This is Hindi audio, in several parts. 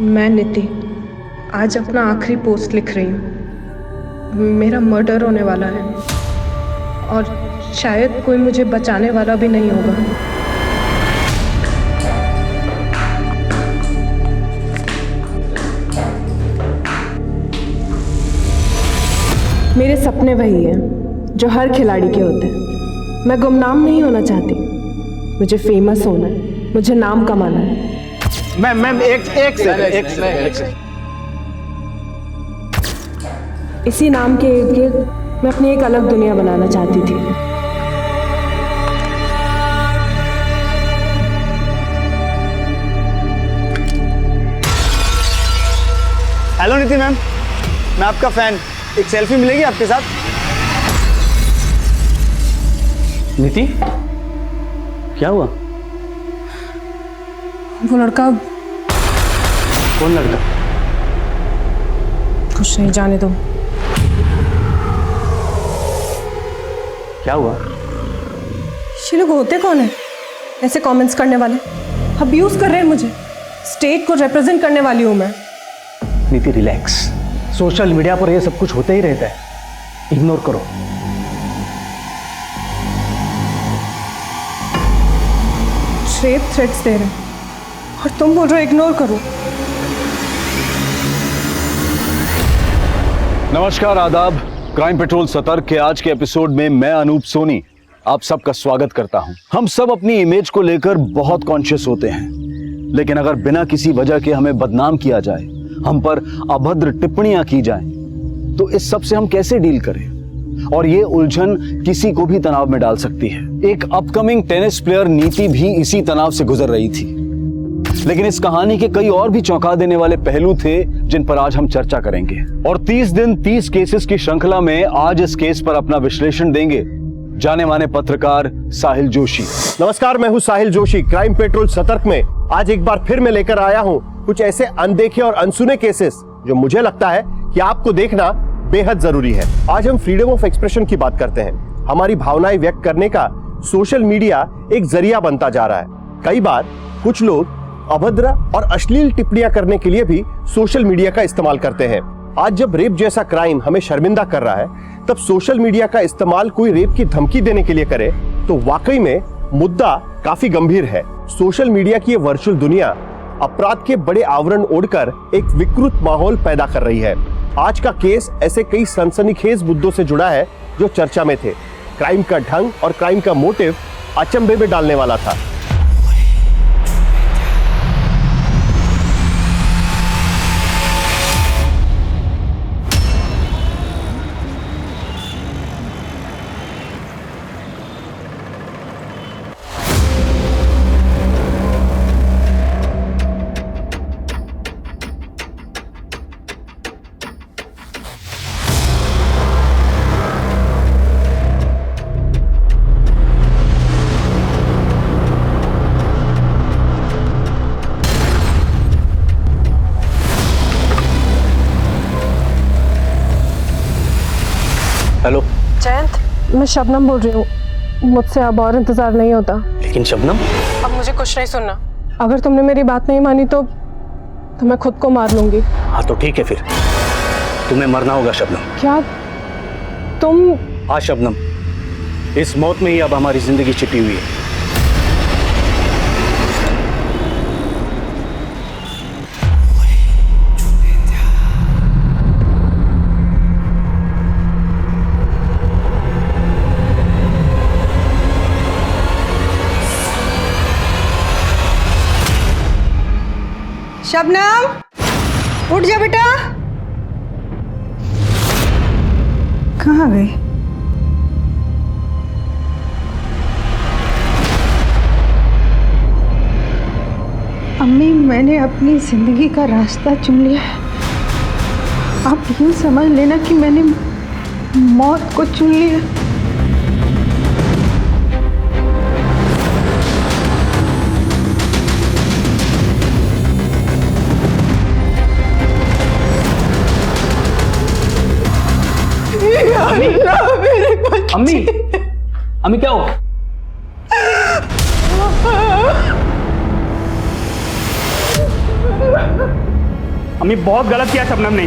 मैं नीति आज अपना आखिरी पोस्ट लिख रही हूँ। मेरा मर्डर होने वाला है और शायद कोई मुझे बचाने वाला भी नहीं होगा। मेरे सपने वही हैं जो हर खिलाड़ी के होते हैं। मैं गुमनाम नहीं होना चाहती, मुझे फेमस होना है, मुझे नाम कमाना है। मैम एक सेकंड। इसी नाम के इर्द गिर्द मैं अपनी एक अलग दुनिया बनाना चाहती थी। हेलो नीति मैम, मैं आपका फैन। एक सेल्फी मिलेगी आपके साथ? नीति, क्या हुआ? वो लड़का। कौन लड़का? कुछ नहीं, जाने दो। क्या हुआ? ये लोग होते कौन है ऐसे कमेंट्स करने वाले? अब्यूज कर रहे हैं मुझे। स्टेट को रिप्रेजेंट करने वाली हूं मैं। नीति रिलैक्स, सोशल मीडिया पर ये सब कुछ होते ही रहता है, इग्नोर करो। रेप थ्रेट्स दे रहे हैं और तुम बोल रहे हो इग्नोर करो। नमस्कार, आदाब। क्राइम पेट्रोल सतर्क के आज के एपिसोड में मैं अनूप सोनी आप सबका स्वागत करता हूं। हम सब अपनी इमेज को लेकर बहुत कॉन्शियस होते हैं, लेकिन अगर बिना किसी वजह के हमें बदनाम किया जाए, हम पर अभद्र टिप्पणियां की जाएं, तो इस सब से हम कैसे डील करें? और ये उलझन किसी को भी तनाव में डाल सकती है। एक अपकमिंग टेनिस प्लेयर नीति भी इसी तनाव से गुजर रही थी, लेकिन इस कहानी के कई और भी चौंका देने वाले पहलू थे जिन पर आज हम चर्चा करेंगे। और 30 दिन 30 केसेस की श्रृंखला में आज इस केस पर अपना विश्लेषण देंगे जाने माने पत्रकार साहिल जोशी। नमस्कार, मैं हूं साहिल जोशी। क्राइम पेट्रोल सतर्क में आज एक बार फिर मैं लेकर आया हूं कुछ ऐसे अनदेखे और अनसुने केसेस जो मुझे लगता है कि आपको देखना बेहद जरूरी है। आज हम फ्रीडम ऑफ एक्सप्रेशन की बात करते हैं। हमारी भावनाएं व्यक्त करने का सोशल मीडिया एक जरिया बनता जा रहा है। कई बार कुछ लोग अभद्र और अश्लील टिप्पणियां करने के लिए भी सोशल मीडिया का इस्तेमाल करते हैं। आज जब रेप जैसा क्राइम हमें शर्मिंदा कर रहा है, तब सोशल मीडिया का इस्तेमाल कोई रेप की धमकी देने के लिए करे तो वाकई में मुद्दा काफी गंभीर है। सोशल मीडिया की ये वर्चुअल दुनिया अपराध के बड़े आवरण ओढ़कर एक विकृत माहौल पैदा कर रही है। आज का केस ऐसे कई सनसनीखेज मुद्दों से जुड़ा है जो चर्चा में थे। क्राइम का ढंग और क्राइम का मोटिव अचंभे में डालने वाला था। हेलो जयंत, मैं शबनम बोल रही हूँ। मुझसे अब और इंतजार नहीं होता। लेकिन शबनम, अब मुझे कुछ नहीं सुनना। अगर तुमने मेरी बात नहीं मानी तो मैं खुद को मार लूंगी। हाँ तो ठीक है, फिर तुम्हें मरना होगा शबनम। क्या तुम? हाँ शबनम, इस मौत में ही अब हमारी जिंदगी छिपी हुई है। शबनम, उठ जा बेटा। कहाँ गई? अम्मी, मैंने अपनी जिंदगी का रास्ता चुन लिया है। आप यूं समझ लेना कि मैंने मौत को चुन लिया। अम्मी, अम्मी क्या हो? अम्मी बहुत गलत किया शबनम ने।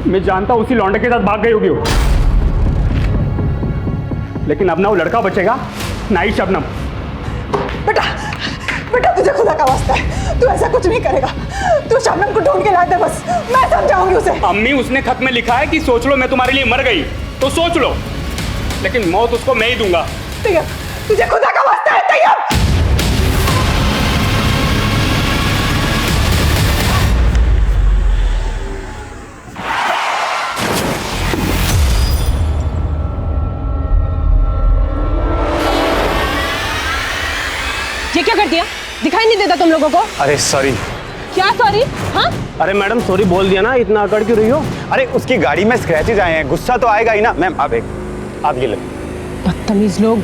मैं जानता हूँ उसी लौंडे के साथ भाग गई होगी वो, लेकिन अब ना वो लड़का बचेगा ना ही शबनम। बेटा बेटा तुझे खुदा का वास्ता है, तू ऐसा कुछ नहीं करेगा। तू शबनम को ढूंढ के ला दे, बस मैं समझाऊंगी उसे। अम्मी उसने खत में लिखा है कि सोच लो मैं तुम्हारे लिए मर गई तो सोच लो, लेकिन मौत उसको मैं ही दूंगा। तैयब, तुझे खुदा का वास्ता है तैयब। ये क्या कर दिया? दिखाई नहीं देता तुम लोगों को? अरे सॉरी। क्या सॉरी? हाँ? अरे मैडम सॉरी बोल दिया ना, इतना अकड़ क्यों रही हो? अरे उसकी गाड़ी में स्क्रैचेज आए हैं, गुस्सा तो आएगा ही ना। मैम आप ये लो। बदतमीज लोग।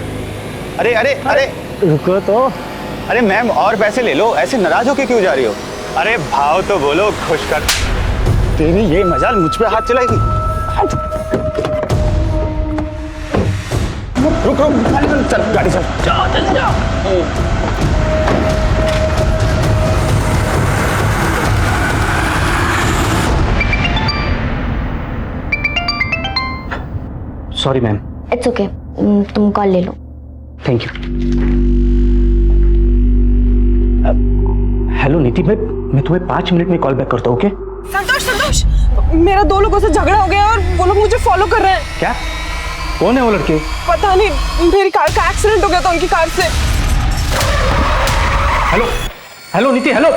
अरे अरे अरे रुको तो। अरे मैम और पैसे ले लो, ऐसे नाराज होके क्यों जा रही हो? अरे भाव तो बोलो, खुश कर। तेरी ये मजाल मुझ पे हाथ चलाएगी? रुक रुक, चल गाड़ी चल। जाओ जल्दी जाओ। Sorry ma'am. इट्स ओके, तुम कॉल ले लो। Thank you. हेलो नीति, मैं तुम्हें 5 मिनट में कॉल बैक करता हूँ, ओके? संतोष, मेरा 2 लोगों से झगड़ा हो गया और वो लोग मुझे फॉलो कर रहे हैं। क्या? कौन है वो लड़के? पता नहीं, मेरी कार का एक्सीडेंट हो गया था उनकी कार से। हेलो नीति, हेलो।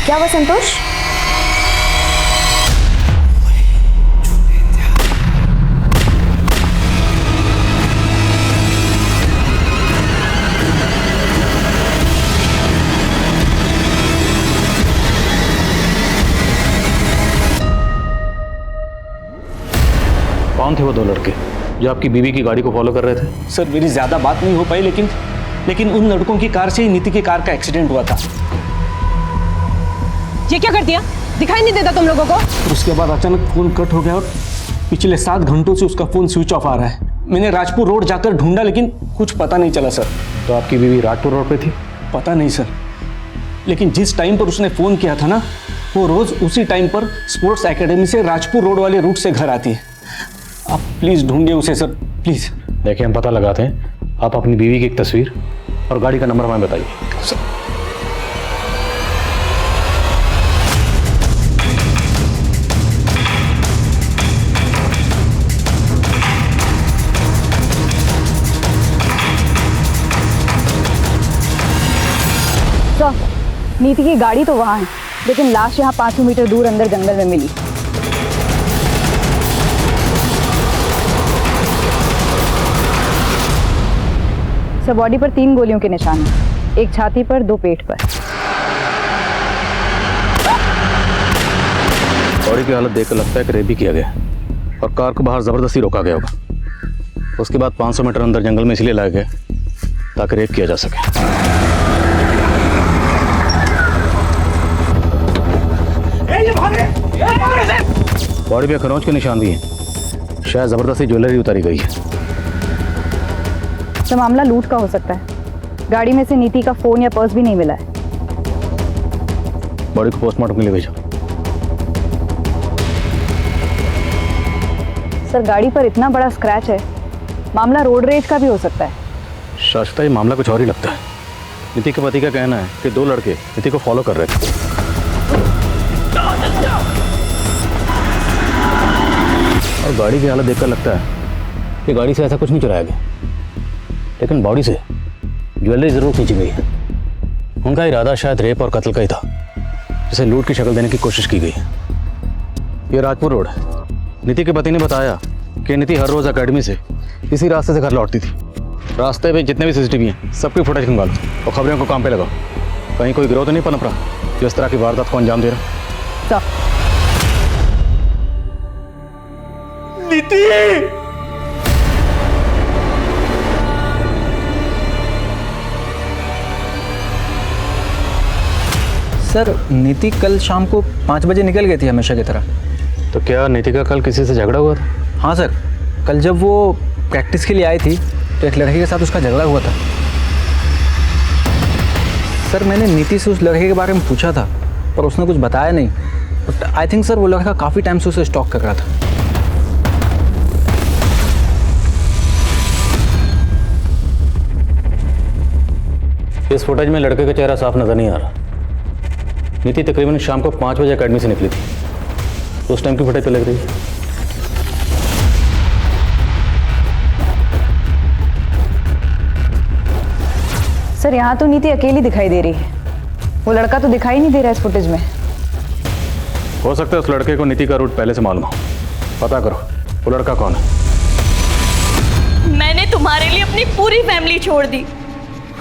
क्या हुआ संतोष? कौन थे वो 2 लड़के जो आपकी बीवी की गाड़ी को फॉलो कर रहे थे? सर मेरी ज़्यादा बात नहीं हो पाई, लेकिन उन लड़कों की कार से ही नीति की कार का एक्सीडेंट हुआ था। ये क्या कर दिया? दिखाई नहीं देता तुम लोगों को? उसके बाद अचानक फोन कट हो गया और पिछले 7 घंटों से उसका फोन स्विच ऑफ आ रहा है। मैंने राजपुर रोड जाकर ढूंढा लेकिन कुछ पता नहीं चला सर। तो आपकी बीवी राजपुर रोड पे थी? पता नहीं सर, लेकिन जिस टाइम पर उसने फ़ोन किया था ना, वो रोज़ उसी टाइम पर स्पोर्ट्स एकेडमी से राजपुर रोड वाले रूट से घर आती है। आप प्लीज़ ढूंढिए उसे सर, प्लीज़। देखिए हम पता लगाते हैं, आप अपनी बीवी की एक तस्वीर और गाड़ी का नंबर हमें बताइए। सर, नीति की गाड़ी तो वहाँ है, लेकिन लाश यहाँ 500 मीटर दूर अंदर जंगल में मिली। सर, बॉडी पर 3 गोलियों के निशान हैं, एक छाती पर, 2 पेट पर। बॉडी की हालत देखकर लगता है कि रेप भी किया गया और कार को बाहर जबरदस्ती रोका गया होगा। उसके बाद 500 मीटर अंदर जंगल में इसलिए लाया गया ताकि रेप किया जा सके। बॉडी पे खरोंच के निशान भी हैं, शायद जबरदस्ती ज्वेलरी उतारी गई है। तो मामला लूट का हो सकता है। गाड़ी में से नीति का फोन या पर्स भी नहीं मिला है। बॉडी को पोस्टमार्टम के लिए भेजो। सर, गाड़ी पर इतना बड़ा स्क्रैच है, मामला रोड रेज का भी हो सकता है। शाश्वता, ये मामला कुछ और ही लगता है। नीति के पति का कहना है कि 2 लड़के नीति को फॉलो कर रहे थे। और गाड़ी की हालत देखकर लगता है कि गाड़ी से ऐसा कुछ नहीं चुराया गया, लेकिन बॉडी से ज्वेलरी जरूर खींची गई है। उनका इरादा शायद रेप और कत्ल का ही था, जिसे लूट की शक्ल देने की कोशिश की गई है। ये राजपुर रोड है। नीति के पति ने बताया कि नीति हर रोज एकेडमी से इसी रास्ते से घर लौटती थी। रास्ते पे जितने भी सीसीटीवी हैं सबकी फुटेज खंगाल लो और खबरों को काम पे लगाओ। कहीं कोई गिरोह तो नहीं पनप रहा जो इस तरह की वारदात को अंजाम दे रहा। नीति! सर, नीति कल शाम को 5 बजे निकल गई थी हमेशा की तरह। तो क्या नीति का कल किसी से झगड़ा हुआ था? हाँ सर, कल जब वो प्रैक्टिस के लिए आई थी तो एक लड़के के साथ उसका झगड़ा हुआ था। सर मैंने नीति से उस लड़के के बारे में पूछा था पर उसने कुछ बताया नहीं। बट आई थिंक सर वो लड़का काफ़ी टाइम से उसे स्टॉक कर रहा था। इस फुटेज में लड़के का चेहरा साफ नजर नहीं आ रहा। नीति तकरीबन शाम को 5 बजे अकेडमी से निकली थी। उस टाइम की फुटेज तो लग रही है। सर यहाँ तो नीति अकेली दिखाई दे रही है, वो लड़का तो दिखाई नहीं दे रहा इस फुटेज में। हो सकता है उस लड़के को नीति का रूट पहले से मालूम हो। पता करो वो लड़का कौन है। मैंने तुम्हारे लिए अपनी पूरी फैमिली छोड़ दी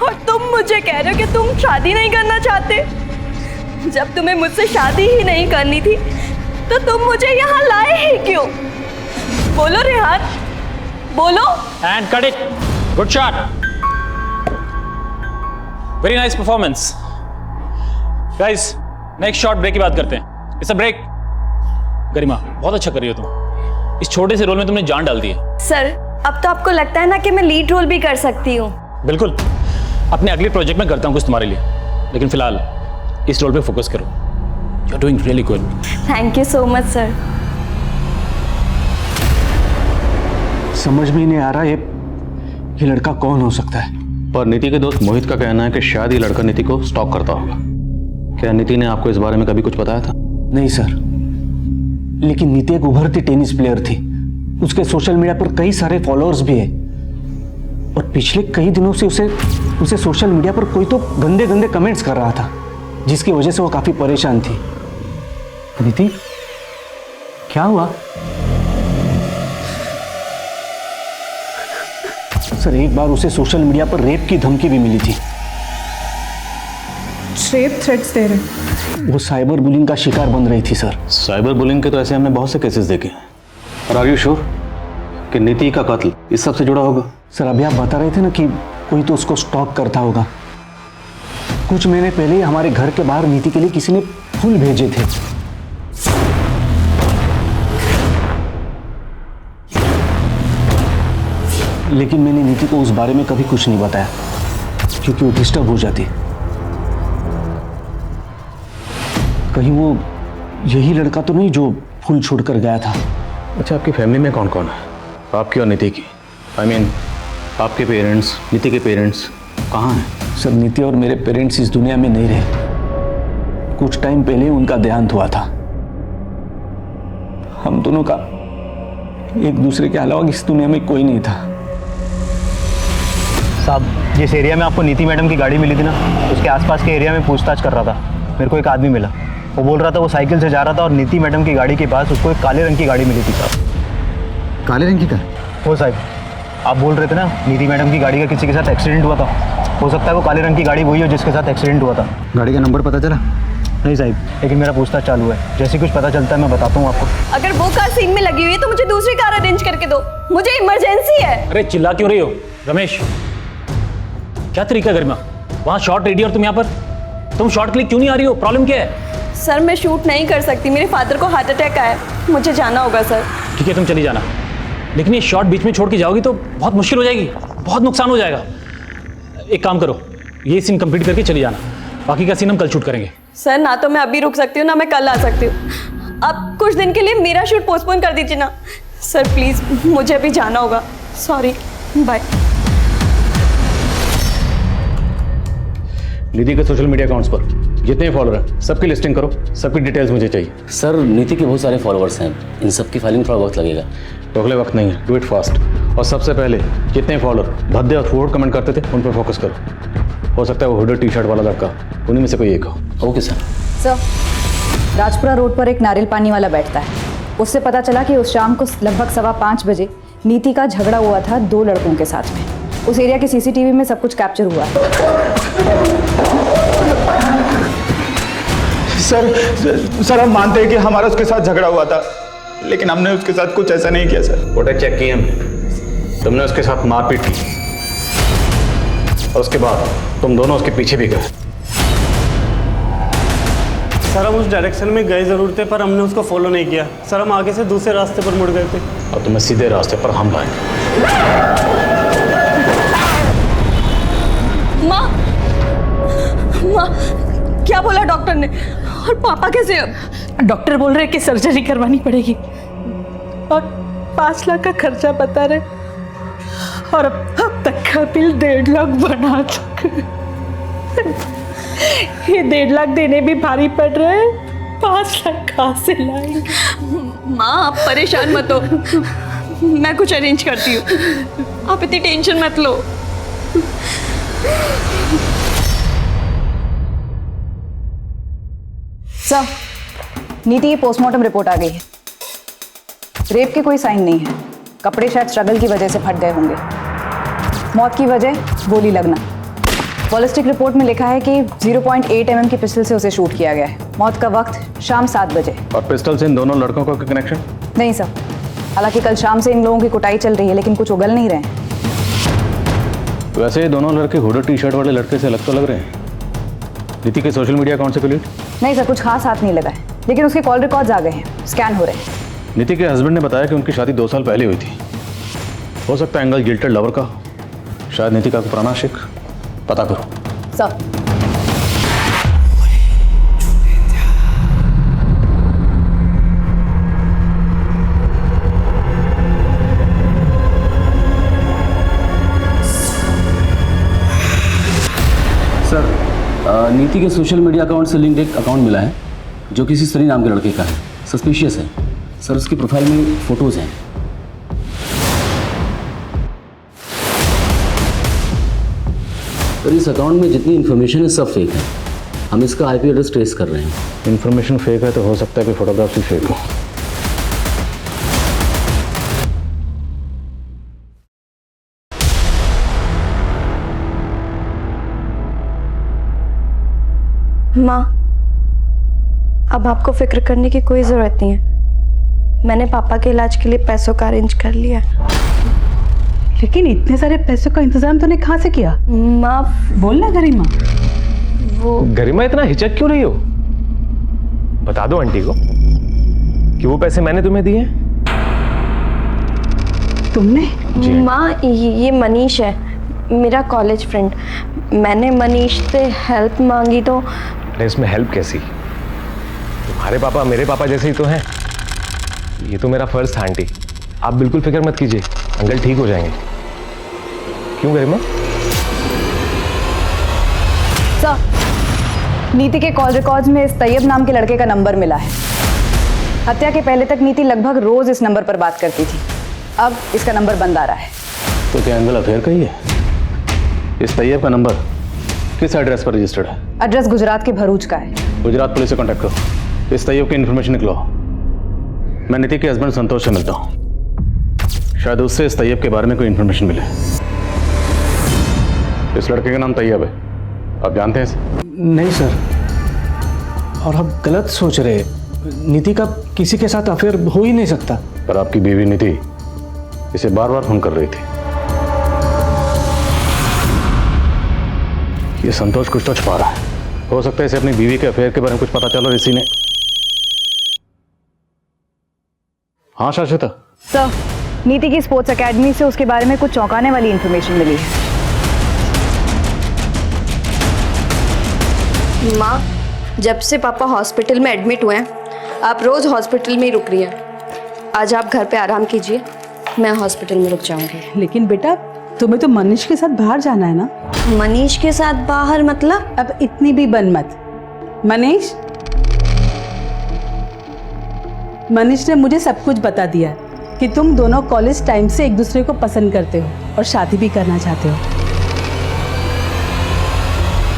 और तुम मुझे कह रहे हो कि तुम शादी नहीं करना चाहते। जब तुम्हें मुझसे शादी ही नहीं करनी थी तो तुम मुझे यहाँ लाए ही क्यों? बोलो रेहान, बोलो। And cut it, good shot, very nice performance. Guys next shot break की बात करते हैं। It's a break. गरिमा बहुत अच्छा कर रही हो तुम। इस छोटे से रोल में तुमने जान डाल दी है। सर अब तो आपको लगता है ना कि मैं लीड रोल भी कर सकती हूँ। बिल्कुल, अपने अगले प्रोजेक्ट में करता हूँ कुछ तुम्हारे लिए, लेकिन फिलहाल इस रोल पे फोकस करो। You are doing really good. Thank you so much sir. समझ में नहीं आ रहा ये लड़का कौन हो सकता है। पर नीति के दोस्त मोहित का कहना है कि शायद ये लड़का नीति को स्टॉक करता होगा। क्या नीति ने आपको इस बारे में कभी कुछ बताया था? नहीं सर, लेकिन नीति एक उभरती टेनिस प्लेयर थी। उसके सोशल मीडिया पर कई सारे फॉलोअर्स भी हैं और पिछले कई दिनों से उसे सोशल मीडिया पर कोई तो गंदे गंदे कमेंट्स कर रहा था, जिसकी वजह से वो काफी परेशान थी। नीति क्या हुआ? सर एक बार उसे सोशल मीडिया पर रेप की धमकी भी मिली थी। रेप थ्रेट्स दे रहे। वो साइबर बुलिंग का शिकार बन रही थी सर। साइबर बुलिंग के तो ऐसे हमने बहुत से केसेस देखे हैं। और आर यू श्योर कि नीति का कत्ल इस सब से जुड़ा होगा? सर अभी आप बता रहे थे ना कि कोई तो उसको स्टॉक करता होगा। कुछ महीने पहले ही हमारे घर के बाहर नीति के लिए किसी ने फूल भेजे थे। लेकिन मैंने नीति को उस बारे में कभी कुछ नहीं बताया क्योंकि वो डिस्टर्ब हो जाती। कहीं वो यही लड़का तो नहीं जो फूल छोड़कर गया था। अच्छा आपकी फैमिली में कौन कौन है? आपकी और नीति की। आई मीन आपके पेरेंट्स, नीति के पेरेंट्स कहाँ हैं? सर नीति और मेरे पेरेंट्स इस दुनिया में नहीं रहे। कुछ टाइम पहले उनका देहांत हुआ था। हम दोनों का एक दूसरे के अलावा इस दुनिया में कोई नहीं था। साहब जिस एरिया में आपको नीति मैडम की गाड़ी मिली थी ना, उसके आसपास के एरिया में पूछताछ कर रहा था। मेरे को एक आदमी मिला, वो बोल रहा था वो साइकिल से जा रहा था और नीति मैडम की गाड़ी के पास उसको एक काले रंग की गाड़ी मिली थी। साहब काले रंग की कार? वो साहब आप बोल रहे थे ना नीति मैडम की गाड़ी का किसी के साथ एक्सीडेंट हुआ था, हो सकता है वो काले रंग की गाड़ी वही हो जिसके साथ एक्सीडेंट हुआ था। गाड़ी का नंबर पता चला? नहीं साहब, लेकिन मेरा पूछताछ चालू है। जैसे कुछ पता चलता है मैं बताता हूँ आपको। अगर वो कार सीन में लगी हुई है तो मुझे दूसरी कार अरेंज करके दो, मुझे इमरजेंसी है। अरे चिल्ला क्यों रही हो रमेश? क्या तरीका गरिमा? वहाँ शॉट रेडी और तुम यहाँ पर? तुम शॉट के लिए क्यों नहीं आ रही हो? प्रॉब्लम क्या है? सर मैं शूट नहीं कर सकती, मेरे फादर को हार्ट अटैक आया, मुझे जाना होगा सर। ठीक है तुम चली जाना, लेकिन ये शॉट बीच में छोड़ के जाओगी तो बहुत मुश्किल हो जाएगी, बहुत नुकसान हो जाएगा। एक काम करो, ये सीन कंप्लीट करके चली जाना, बाकी का सीन हम कल शूट करेंगे। सर ना तो मैं अभी रुक सकती हूँ ना मैं कल आ सकती हूँ। अब कुछ दिन के लिए मेरा शूट पोस्टपोन कर दीजिए ना सर प्लीज, मुझे अभी जाना होगा। Sorry, bye. नीति के सोशल मीडिया अकाउंट्स पर जितने फॉलोअर हैं सबकी लिस्टिंग करो, सबकी डिटेल्स मुझे चाहिए। सर नीति के बहुत सारे फॉलोअर्स हैं, इन सब की फाइलिंग थोड़ा वक्त लगेगा। तो अगले वक्त नहीं है, डू इट फास्ट। और सबसे पहले जितने फॉलोअर भद्दे और फूड कमेंट करते थे उन पर फोकस करो। हो सकता है वो हुडी टी शर्ट वाला लड़का उन्हीं में से कोई एक हो। Okay sir. Sir Rajpura road पर एक नारियल पानी वाला बैठता है, उससे पता चला कि उस शाम को लगभग 5:15 बजे नीति का झगड़ा हुआ था 2 लड़कों के साथ में। उस एरिया के सीसीटीवी में सब कुछ कैप्चर हुआ है। सर हम मानते हैं कि हमारा उसके साथ झगड़ा हुआ था, लेकिन हमने उसके साथ कुछ ऐसा नहीं किया सर। फोटो चेक किए हमने, तुमने उसके साथ मारपीट की और उसके बाद तुम दोनों उसके पीछे भी गए। सर हम उस डायरेक्शन में गए ज़रूर थे पर हमने उसको फॉलो नहीं किया। सर हम आगे से दूसरे रास्ते पर मुड़ गए थे और तुम्हें सीधे रास्ते पर हम लाएंगे। माँ माँ, क्या बोला डॉक्टर ने? और पापा कैसे? डॉक्टर बोल रहे कि सर्जरी करवानी पड़ेगी और 5 लाख का खर्चा बता रहे, और अब तक का बिल 1.5 लाख बना चुके। ये 1.5 लाख देने भी भारी पड़ रहे हैं, 5 लाख कहाँ से लाएंगे? माँ, आप परेशान मत हो, मैं कुछ अरेंज करती हूँ, आप इतनी टेंशन मत लो। सर, नीति की पोस्टमार्टम रिपोर्ट आ गई है। रेप के कोई साइन नहीं है, कपड़े शायद स्ट्रगल की वजह से फट गए होंगे। मौत की वजह गोली लगना। बॉलिस्टिक रिपोर्ट में लिखा है कि 0.8 mm की पिस्टल से उसे शूट किया गया है। मौत का वक्त शाम 7 बजे। और पिस्टल से इन दोनों लड़कों का कनेक्शन? नहीं सर, हालांकि कल शाम से इन लोगों की कुटाई चल रही है, लेकिन कुछ उगल नहीं रहे हैं। वैसे ये दोनों लड़के हुडी टी शर्ट वाले लड़के से अलग तो लग रहे हैं। नीति के सोशल मीडिया अकाउंट से कोई लीड? नहीं सर, कुछ खास हाथ नहीं लगा है, लेकिन उसके कॉल रिकॉर्ड्स आ गए हैं, स्कैन हो रहे हैं। नीति के हस्बैंड ने बताया कि उनकी शादी 2 साल पहले हुई थी। हो सकता है एंगल गिल्टेड लवर का, शायद नीति का पुराना शिक। पता करो सर। सर, नीति के सोशल मीडिया अकाउंट से लिंक्ड एक अकाउंट मिला है जो किसी सनी नाम के लड़के का है। सस्पिशियस है सर, उसकी प्रोफाइल में फोटोज हैं। सर, इस अकाउंट में जितनी इन्फॉर्मेशन है सब फेक है। हम इसका आईपी एड्रेस ट्रेस कर रहे हैं। इन्फॉर्मेशन फेक है तो हो सकता है कि फोटोग्राफ भी फेक हो। माँ, अब आपको फिक्र करने की कोई ज़रूरत नहीं है। मैंने पापा के इलाज के लिए पैसों का अरेंज कर लिया। लेकिन इतने सारे पैसों का इंतजाम तूने कहाँ से किया? माँ, बोलना गरिमा। वो गरिमा, इतना हिचक क्यों रही हो? बता दो आंटी को कि वो पैसे मैंने तुम्हें दिए। तुमने? माँ, ये मनीष है, मेरा कॉलेज फ्रेंड। मैंने मनीष से हेल्प मांगी तो। अरे इसमें हेल्प कैसी? तुम्हारे पापा मेरे पापा जैसे ही तो हैं। ये तो मेरा फर्ज था आंटी, आप बिल्कुल फिक्र मत कीजिए, अंकल ठीक हो जाएंगे। क्यों गरिमा? सर, नीति के कॉल रिकॉर्ड्स में इस तैयब नाम के लड़के का नंबर मिला है। हत्या के पहले तक नीति लगभग रोज इस नंबर पर बात करती थी। अब इसका नंबर बंद आ रहा है। तो क्या एंगल अफेयर का ही है? इस तैयब का नंबर किस एड्रेस पर रजिस्टर्ड है? एड्रेस गुजरात के भरूच का है। गुजरात पुलिस से कांटेक्ट करो, इस तैयब की इन्फॉर्मेशन निकलवाओ। मैं नीति के हस्बैंड संतोष से मिलता हूँ, शायद उससे इस तैयब के बारे में कोई इन्फॉर्मेशन मिले। इस लड़के का नाम तैयब है, आप जानते हैं इसे? नहीं सर, और आप गलत सोच रहे हैं। नीति का किसी के साथ अफेयर हो ही नहीं सकता। पर आपकी बीवी नीति इसे बार बार फोन कर रही थी। ये संतोष कुछ तो छुपा रहा है। हो सकता है इसे अपनी बीवी के अफेयर के बारे में कुछ पता चला और इसी ने। हाँ शाश्वता। सर, नीति की स्पोर्ट्स एकेडमी से उसके बारे में कुछ चौंकाने वाली इंफॉर्मेशन मिली है। माँ, जब से पापा हॉस्पिटल में एडमिट हुए हैं, आप रोज हॉस्पिटल में ही रुक रही हैं। आज आप घर पे आराम कीजिए, मैं हॉस्पिटल में रुक जाऊंगी। लेकिन बेटा, तुम्हें तो मनीष के साथ बाहर जाना है ना? मनीष के साथ बाहर मतलब? अब इतनी भी बन मत। मनीष ने मुझे सब कुछ बता दिया कि तुम दोनों कॉलेज टाइम से एक दूसरे को पसंद करते हो और शादी भी करना चाहते हो।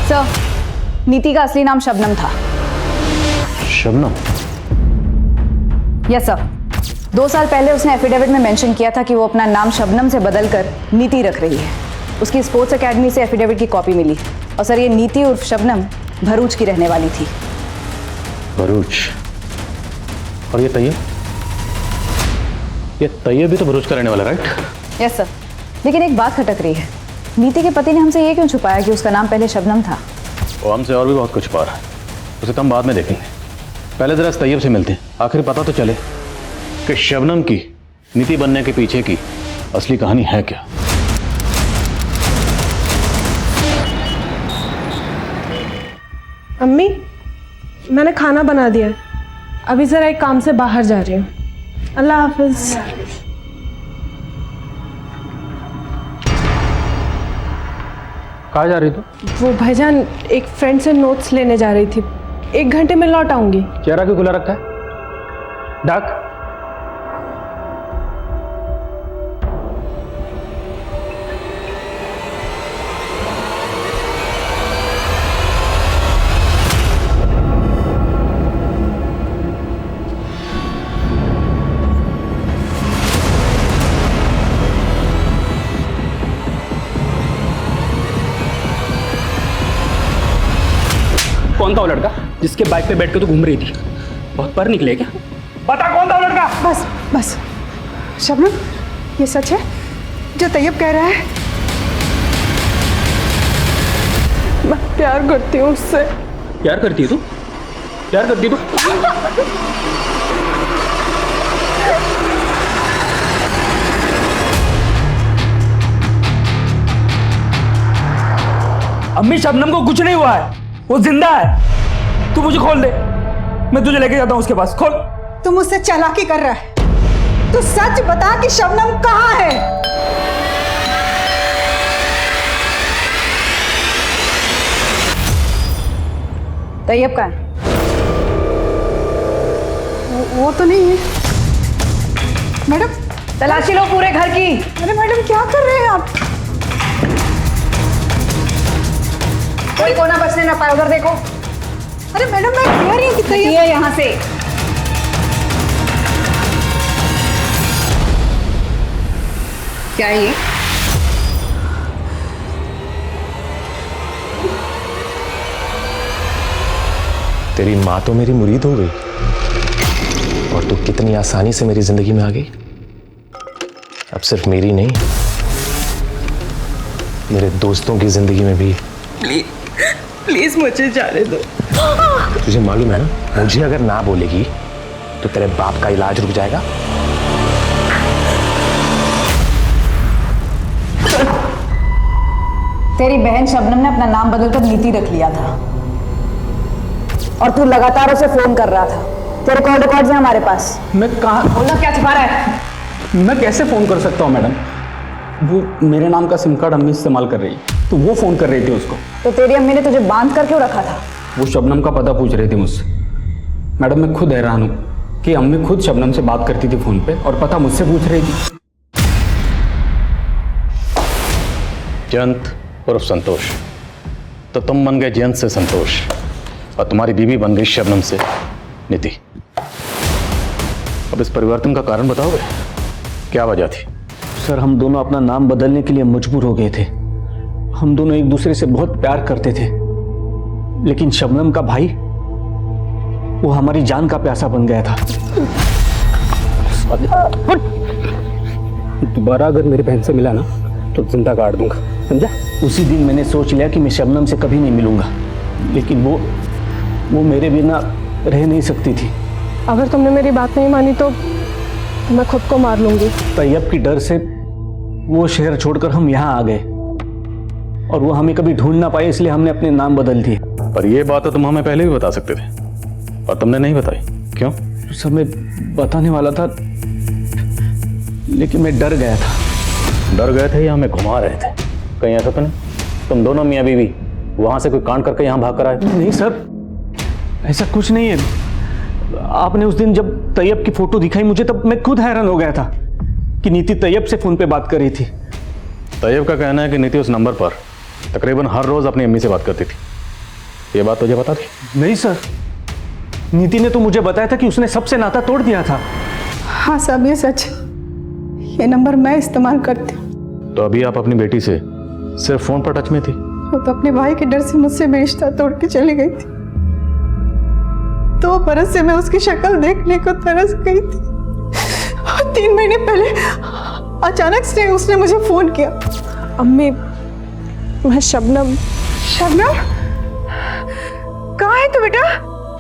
सर, नीति का असली नाम शबनम था। शबनम? यस सर, 2 साल पहले उसने एफिडेविट में मेंशन किया था कि वो अपना नाम शबनम से बदलकर नीति रख रही है। उसकी स्पोर्ट्स एकेडमी से एफिडेविट की कॉपी मिली। और सर, ये नीति उर्फ शबनम भरूच की रहने वाली थी। भरूच? और ये तैयब? ये तैयब भी तो भरूच का रहने वाला, राइट? यस सर, लेकिन एक बात खटक रही है। नीति के पति ने हमसे ये क्यों छुपाया कि उसका नाम पहले शबनम था? वो हमसे और भी बहुत कुछ छुपा रहा है, उसे तो हम बाद में देखेंगे। पहले जरा इस तैयब से मिलते हैं, आखिर पता तो चले कि शबनम की नीति बनने के पीछे की असली कहानी है क्या। अम्मी, मैंने खाना बना दिया है, अभी ज़रा एक काम से बाहर जा रही हूँ। अल्लाह हाफिज़। कहाँ जा रही तू? वो भाईजान एक फ्रेंड से नोट्स लेने जा रही थी, 1 घंटे में लौट आऊंगी। चेहरा क्यों खुला रखा है? डाक कौन था वो लड़का जिसके बाइक पे बैठ के तू घूम रही थी? बहुत पर निकले क्या? बता कौन था वो लड़का? बस बस शबनम, ये सच है जो तैयब कह रहा है? मैं प्यार करती हूँ उससे। प्यार करती है तू? प्यार करती है तू? अम्मी, शबनम को कुछ नहीं हुआ है, वो जिंदा है। तू मुझे खोल दे, मैं तुझे लेके जाता हूँ उसके पास। खोल। तू मुझसे चालाकी कर रहा है। तू सच बता कि शबनम कहाँ है? तैयब कहाँ है? वो तो नहीं है। मैडम, तलाशी लो पूरे घर की। अरे मैडम, क्या कर रहे हैं आप? कोई कोना बचने ना पाए, उधर देखो। अरे मैडम, मैं कह रही हूँ कि तैयब ये यहाँ से। क्या है ये? तेरी माँ तो मेरी मुरीद हो गई और तू कितनी आसानी से मेरी जिंदगी में आ गई। अब सिर्फ मेरी नहीं, मेरे दोस्तों की जिंदगी में भी। प्लीज मुझे जाने दो। तुझे मालूम है ना, मुझे अगर ना बोलेगी तो तेरे बाप का इलाज रुक जाएगा। तेरी बहन शबनम ने अपना नाम बदलकर नीति रख लिया था और तू लगातार उसे फोन कर रहा था। तेरे कॉल रिकॉर्ड्स हैं हमारे पास। मैं कहाँ? बोलना क्या छिपा रहा है? मैं कैसे फोन कर सकता हूँ मैडम? वो मेरे नाम का सिम कार्ड अम्मी इस्तेमाल कर रही है, तो वो फोन कर रही थी उसको। तो तेरी अम्मी ने तुझे बांध कर क्यों रखा था? वो शबनम का पता पूछ रही थी मुझसे। मैडम, मैं खुद हैरान हूँ कि अम्मी खुद शबनम से बात करती थी फोन पे और पता मुझसे पूछ रही थी। जयंत उर्फ संतोष, तो तुम बन गए जयंत से संतोष और तुम्हारी बीवी बन गई शबनम से नीति। अब इस परिवर्तन का कारण बताओगे? क्या वजह थी? सर, हम दोनों अपना नाम बदलने के लिए मजबूर हो गए थे। हम दोनों एक दूसरे से बहुत प्यार करते थे, लेकिन शबनम का भाई वो हमारी जान का प्यासा बन गया था। दोबारा अगर मेरी बहन से मिला ना तो जिंदा काट दूंगा, समझा? उसी दिन मैंने सोच लिया कि मैं शबनम से कभी नहीं मिलूंगा, लेकिन वो मेरे बिना रह नहीं सकती थी। अगर तुमने मेरी बात नहीं मानी तो मैं खुद को मार लूंगी। तैयब की डर से वो शहर छोड़कर हम यहाँ आ गए और वो हमें कभी ढूंढ ना पाए, इसलिए हमने अपने नाम बदल दिए। पर ये बात तो तुम हमें पहले भी बता सकते थे और तुमने नहीं बताई, क्यों? सब मैं बताने वाला था, लेकिन मैं डर गया था। डर गए थे या हमें घुमा रहे थे? कहीं ऐसा तो नहीं तुम दोनों मियाँ बीवी वहां से कोई कांड करके यहाँ भाग कर आए? नहीं सर, ऐसा कुछ नहीं है। आपने उस दिन जब तैयब की फोटो दिखाई मुझे, तब मैं खुद हैरान हो गया था कि नीति तैयब से फोन पे बात कर रही थी। तैयब का कहना है कि नीति उस नंबर पर तकरीबन हर रोज अपनी अम्मी से बात करती थी। ये बात तुझे पता थी? नहीं सर, नीति ने तो मुझे बताया था कि उसने सबसे नाता तोड़ दिया था। हाँ साहब, ये सच। ये नंबर मैं इस्तेमाल करती हूँ। तो अभी आप अपनी बेटी से सिर्फ फोन पर टच में थी? वो तो अपने भाई के डर से मुझसे रिश्ता तोड़ के चली गई थी। 2 बरस से मैं उसकी शक्ल देखने को तरस गई थी। 3 महीने पहले अचानक से उसने मुझे फोन किया। अम्मी, मैं शबनम। शबनम, कहाँ है तू बेटा?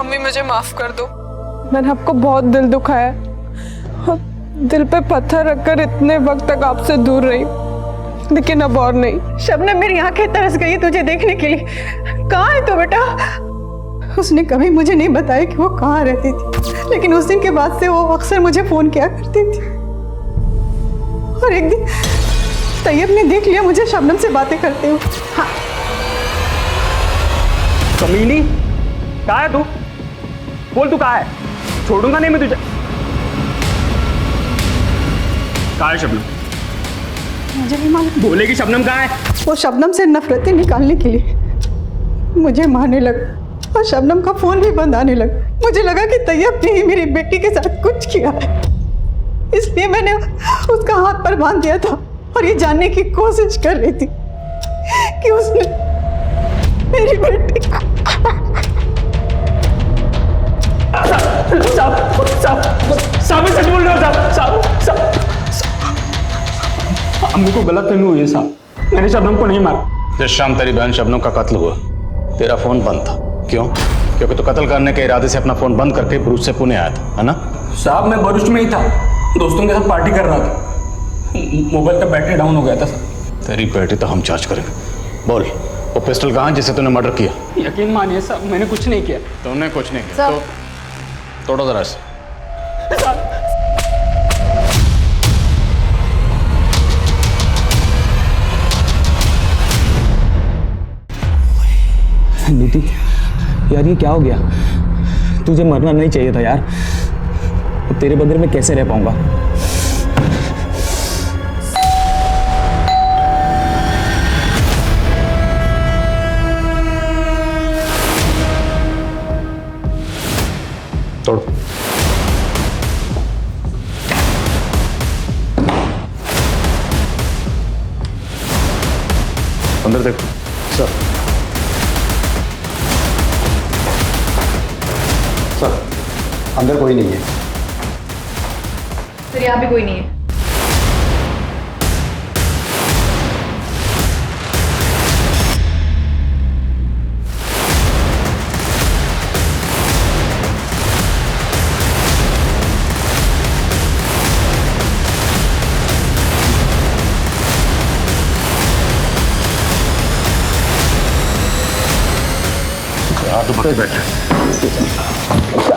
अम्मी, मुझे माफ कर दो। मैंने आपको बहुत दिल दुखाया और दिल पे पत्थर रखकर इतने वक्त तक आपसे दूर रही, लेकिन अब और नहीं। शबनम, मेरी आंखें तरस गई तुझे देखने के लिए। कहाँ है तू बेटा? उसने कभी मुझे नहीं बताया कि वो कहाँ रहती थी, लेकिन उस दिन के बाद से वो अक्सर मुझे फोन किया करती थी। और एक दिन तैयब ने देख लिया मुझे शबनम से बातें करते हुए। हाँ। कमीनी, कहाँ है तू? बोल तू कहाँ है? छोड़ूंगा नहीं मैं तुझे। कहाँ है शबनम? मुझे नहीं मालूम। बोलेगी शबनम कहाँ है? वो शबनम से नफरतें निकालने के लिए मुझे मारने लगा और शबनम का फोन भी बंद आने लगा। मुझे लगा कि तैयब ने ही मेरी बेटी के साथ कुछ किया है, इसलिए मैंने उसका हाथ पर बांध दिया था और ये जानने की कोशिश कर रही थी कि उसने मेरी बेटी साहब सच बोल रहे हो साहब। अम्मी को गलतफहमी हुई है साहब, मैंने शबनम को नहीं मारा। जिस शाम तेरी बहन शबनम का कत्ल हुआ तेरा फोन बंद था, क्यों? क्योंकि तू कत्ल करने के इरादे से अपना फोन बंद करके भरूच से पुणे आया था, है ना? साहब मैं भरूच में ही था, दोस्तों के साथ पार्टी कर रहा था, मोबाइल का बैटरी डाउन हो गया था सर। तेरी बैटरी तो हम चार्ज करेंगे। बोल, वो पिस्टल कहाँ है जिसे तूने मर्डर किया? यकीन मानिए साहब, मैंने कुछ नहीं किया। तूने कुछ नहीं किया तो तोड़ो जरा इसे। नीति यार, ये क्या हो गया? तुझे मरना नहीं चाहिए था यार। तेरे बगैर मैं कैसे रह पाऊंगा? तोड़ो। अंदर देखो सर। सर अंदर कोई नहीं है। सर यहाँ भी कोई नहीं है।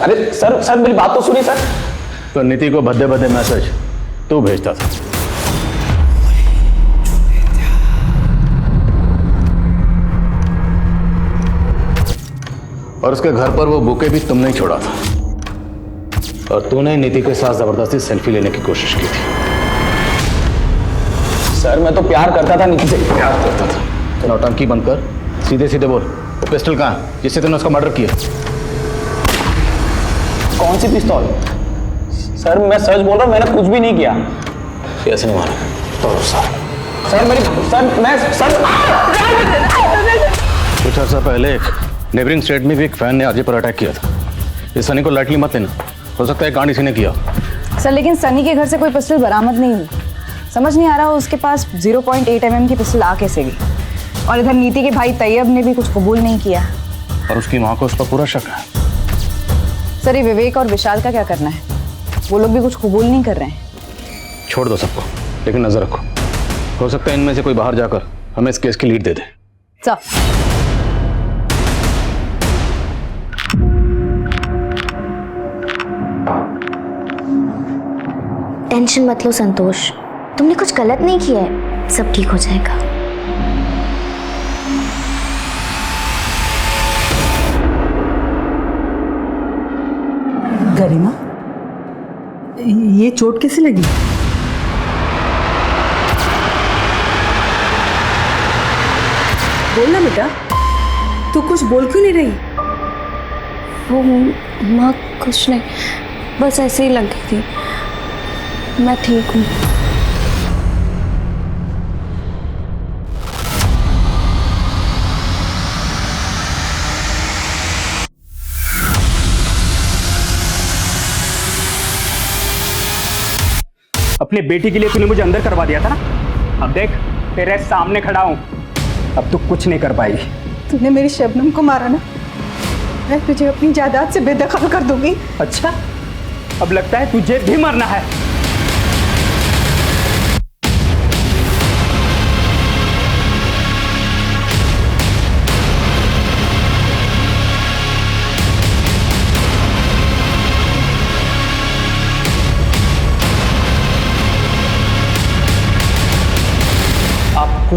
अरे सर मेरी बात तो सुनिए सर। तो नीति को भद्दे भद्दे मैसेज तू भेजता था और उसके घर पर वो बुके भी तुमने ही छोड़ा था और तूने नीति के साथ जबरदस्ती सेल्फी लेने की कोशिश की थी। सर मैं तो प्यार करता था नीति से। प्यार करता था तो नौटंकी बंद कर, सीधे सीधे बोल, वो पिस्टल कहाँ है जिससे तूने उसका मर्डर किया? कौन सी पिस्तौल? सर मैं सच बोल रहा हूँ, मैंने कुछ भी नहीं किया। कैसे नहीं माना? तो सर मेरी सर कुछ अर्सा पहले एक नेबरिंग स्टेट में भी एक फैन ने आरजे पर अटैक किया था। इस सनी को लाइटली मत लेना, हो सकता है कांड इसी ने किया। सर लेकिन सनी के घर से कोई पिस्टल बरामद नहीं हुई। समझ नहीं आ रहा उसके पास 0.8 mm की पिस्टल आ कैसे गई। और इधर नीति के भाई तैयब ने भी कुछ कबूल नहीं किया और उसकी माँ को उस पर पूरा शक है। सर ये विवेक और विशाल का क्या करना है? वो लोग भी कुछ कबूल नहीं कर रहे हैं। छोड़ दो सबको, लेकिन नजर रखो, हो सकता है इनमें से कोई बाहर जाकर हमें इस केस की लीड दे दे। सर टेंशन मत लो संतोष, तुमने कुछ गलत नहीं किया है, सब ठीक हो जाएगा। गरिमा, ये चोट कैसे लगी? बोल ना बेटा, तू कुछ बोल क्यों नहीं रही? वो माँ कुछ नहीं, बस ऐसे ही लगी थी, मैं ठीक हूँ। अपने बेटी के लिए तूने मुझे अंदर करवा दिया था ना, अब देख तेरे सामने खड़ा हूं, अब तू कुछ नहीं कर पाएगी। तूने मेरी शबनम को मारा ना, मैं तुझे अपनी जायदाद से बेदखल कर दूंगी। अच्छा, अब लगता है तुझे भी मरना है।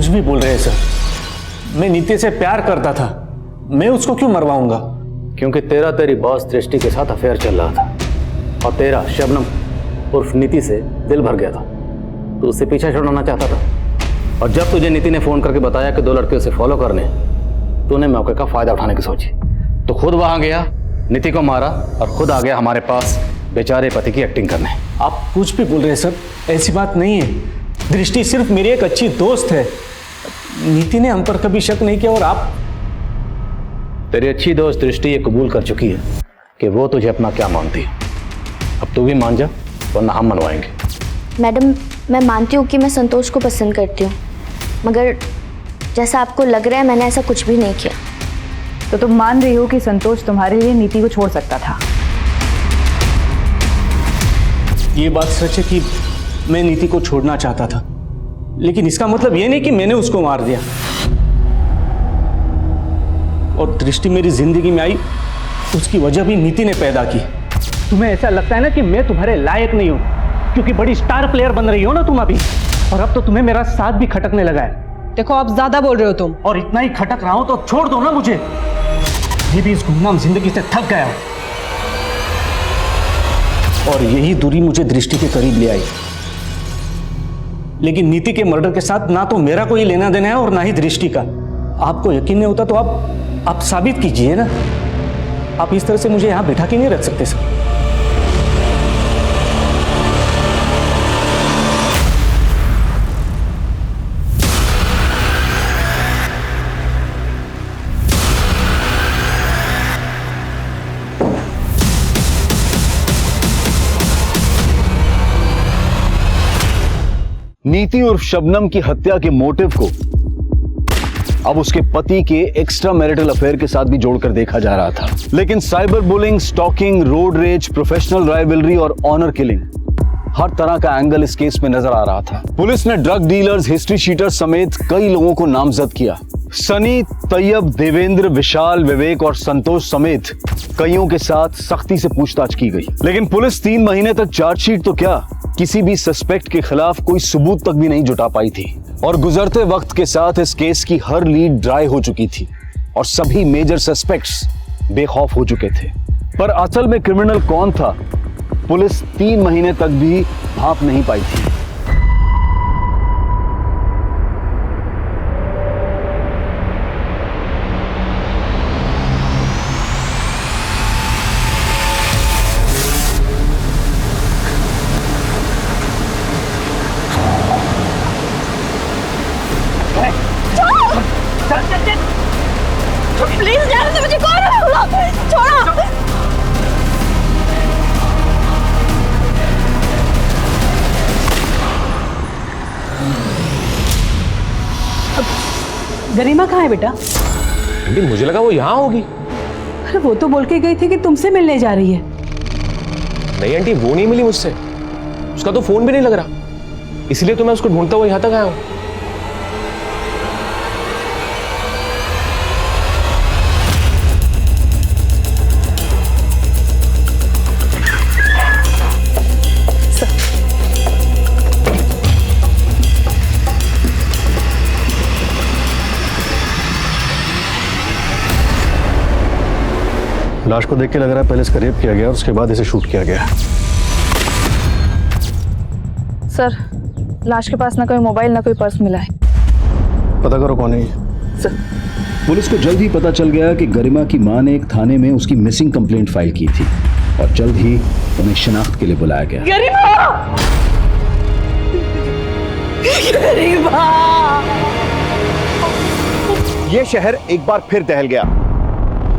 कुछ भी बोल रहे हैं सर। मैं नीति से प्यार करता था, मैं उसको क्यों मरवाऊंगा? क्योंकि तेरा तेरी बॉस दृष्टि के साथ अफेयर चल रहा था और तेरा शबनम उर्फ नीति से दिल भर गया था। तू उससे पीछा छुड़ाना चाहता था और जब तुझे नीति ने फोन करके बताया कि 2 लड़के उसे फॉलो करने, तूने मौके का फायदा उठाने की सोची। तो खुद वहां गया, नीति को मारा और खुद आ गया हमारे पास बेचारे पति की एक्टिंग करने। आप कुछ भी बोल रहे हैं सर, ऐसी बात नहीं है। दृष्टि सिर्फ मेरी एक अच्छी दोस्त है। नीति ने हम पर कभी शक नहीं किया और आप। तेरी अच्छी दोस्त दृष्टि ये कबूल कर चुकी है कि वो तुझे अपना क्या मानती है। अब तू भी मान जा वरना हम मनवाएंगे। मैडम, मैं मानती हूँ कि मैं संतोष को पसंद करती हूँ, मगर जैसा आपको लग रहा है मैंने ऐसा कुछ भी नहीं किया। तो तुम मान रही हो कि संतोष तुम्हारे लिए नीति को छोड़ सकता था? ये बात सच है कि मैं नीति को छोड़ना चाहता था, लेकिन इसका मतलब ये नहीं कि मैंने उसको मार दिया। और दृष्टि मेरी जिंदगी में आई, उसकी वजह भी नीति ने पैदा की। तुम्हें ऐसा लगता है ना कि मैं तुम्हारे लायक नहीं हूं, क्योंकि बड़ी स्टार प्लेयर बन रही हो ना तुम अभी, और अब तो तुम्हें मेरा साथ भी खटकने लगा है। देखो आप ज्यादा बोल रहे हो तुम। और इतना ही खटक रहा हूं तो छोड़ दो ना मुझे। ये भी इस गुमनाम जिंदगी से थक गया हूं। और यही दूरी मुझे दृष्टि के करीब ले आई। लेकिन नीति के मर्डर के साथ ना तो मेरा कोई लेना देना है और ना ही दृष्टि का। आपको यकीन नहीं होता तो आप साबित कीजिए ना। आप इस तरह से मुझे यहां बिठा के नहीं रख सकते सर। नीति और शबनम की हत्या के मोटिव को अब उसके पति के एक्स्ट्रा मैरिटल अफेयर के साथ भी जोड़कर देखा जा रहा था। लेकिन cyber bullying, stalking, road rage, professional rivalry और ऑनर किलिंग, हर तरह का एंगल इस केस में नजर आ रहा था। पुलिस ने ड्रग डीलर्स, हिस्ट्री शीटर्स समेत कई लोगों को नामजद किया। सनी, तैयब, देवेंद्र, विशाल, विवेक और संतोष समेत कईयों के साथ सख्ती से पूछताछ की गई। लेकिन पुलिस 3 महीने तक चार्जशीट तो क्या, किसी भी सस्पेक्ट के खिलाफ कोई सबूत तक भी नहीं जुटा पाई थी। और गुजरते वक्त के साथ इस केस की हर लीड ड्राई हो चुकी थी और सभी मेजर सस्पेक्ट्स बेखौफ हो चुके थे। पर असल में क्रिमिनल कौन था, पुलिस 3 महीने तक भी भांप नहीं पाई थी। प्लीज जाने दो मुझे, कौन है? छोड़ो। गरिमा कहाँ है बेटा? आंटी मुझे लगा वो यहाँ होगी। अरे वो तो बोल के गई थी कि तुमसे मिलने जा रही है। नहीं आंटी, वो नहीं मिली मुझसे। उसका तो फोन भी नहीं लग रहा, इसलिए तो मैं उसको ढूंढता हुआ यहाँ तक आया हूँ। लाश को देख के लग रहा है पहले इसका रेप किया गया और उसके बाद इसे शूट किया गया। सर, लाश के पास ना कोई मोबाइल ना कोई पर्स मिला है। पता करो कौन है ये। सर, पुलिस को जल्द ही पता चल गया कि गरिमा की मां ने एक थाने में उसकी मिसिंग कंप्लेंट फाइल की थी और जल्द ही उन्हें शिनाख्त के लिए बुलाया गया। गरिमा! गरिमा! ये शहर एक बार फिर दहल गया।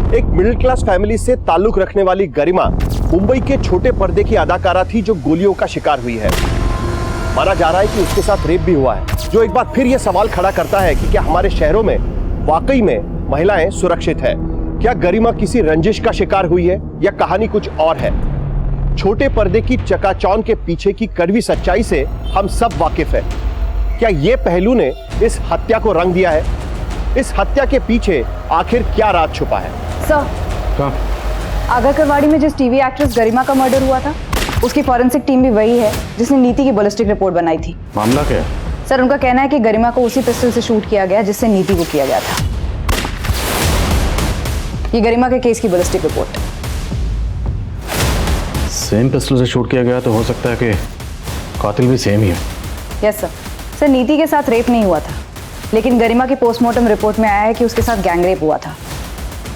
एक मिडिल क्लास फैमिली से ताल्लुक रखने वाली गरिमा मुंबई के छोटे पर्दे की अदाकारा थी जो गोलियों का शिकार हुई है। माना जा रहा है कि उसके साथ रेप भी हुआ है, जो एक बार फिर यह सवाल खड़ा करता है कि क्या हमारे शहरों में वाकई में महिलाएं सुरक्षित है। क्या गरिमा किसी रंजिश का शिकार हुई है या कहानी कुछ और है? छोटे पर्दे की चकाचौंध के पीछे की कड़वी सच्चाई से हम सब वाकिफ है। क्या ये पहलू ने इस हत्या को रंग दिया है? इस हत्या के पीछे आखिर क्या राज छुपा है? सर, आगरकरवाड़ी में जिस टीवी एक्ट्रेस गरिमा का मर्डर हुआ था, उसकी फॉरेंसिक टीम भी वही है जिसने नीति की बैलिस्टिक रिपोर्ट बनाई थी। मामला क्या है? सर उनका कहना है कि गरिमा को उसी पिस्टल से शूट किया गया जिससे नीति को किया गया था। ये गरिमा के केस की बैलिस्टिक रिपोर्ट। सेम पिस्टल से शूट किया गया तो हो सकता है कि कातिल भी सेम ही है। Yes sir. सर नीति के साथ रेप नहीं हुआ था, लेकिन गरिमा की पोस्टमार्टम रिपोर्ट में आया है कि उसके साथ गैंग रेप हुआ था।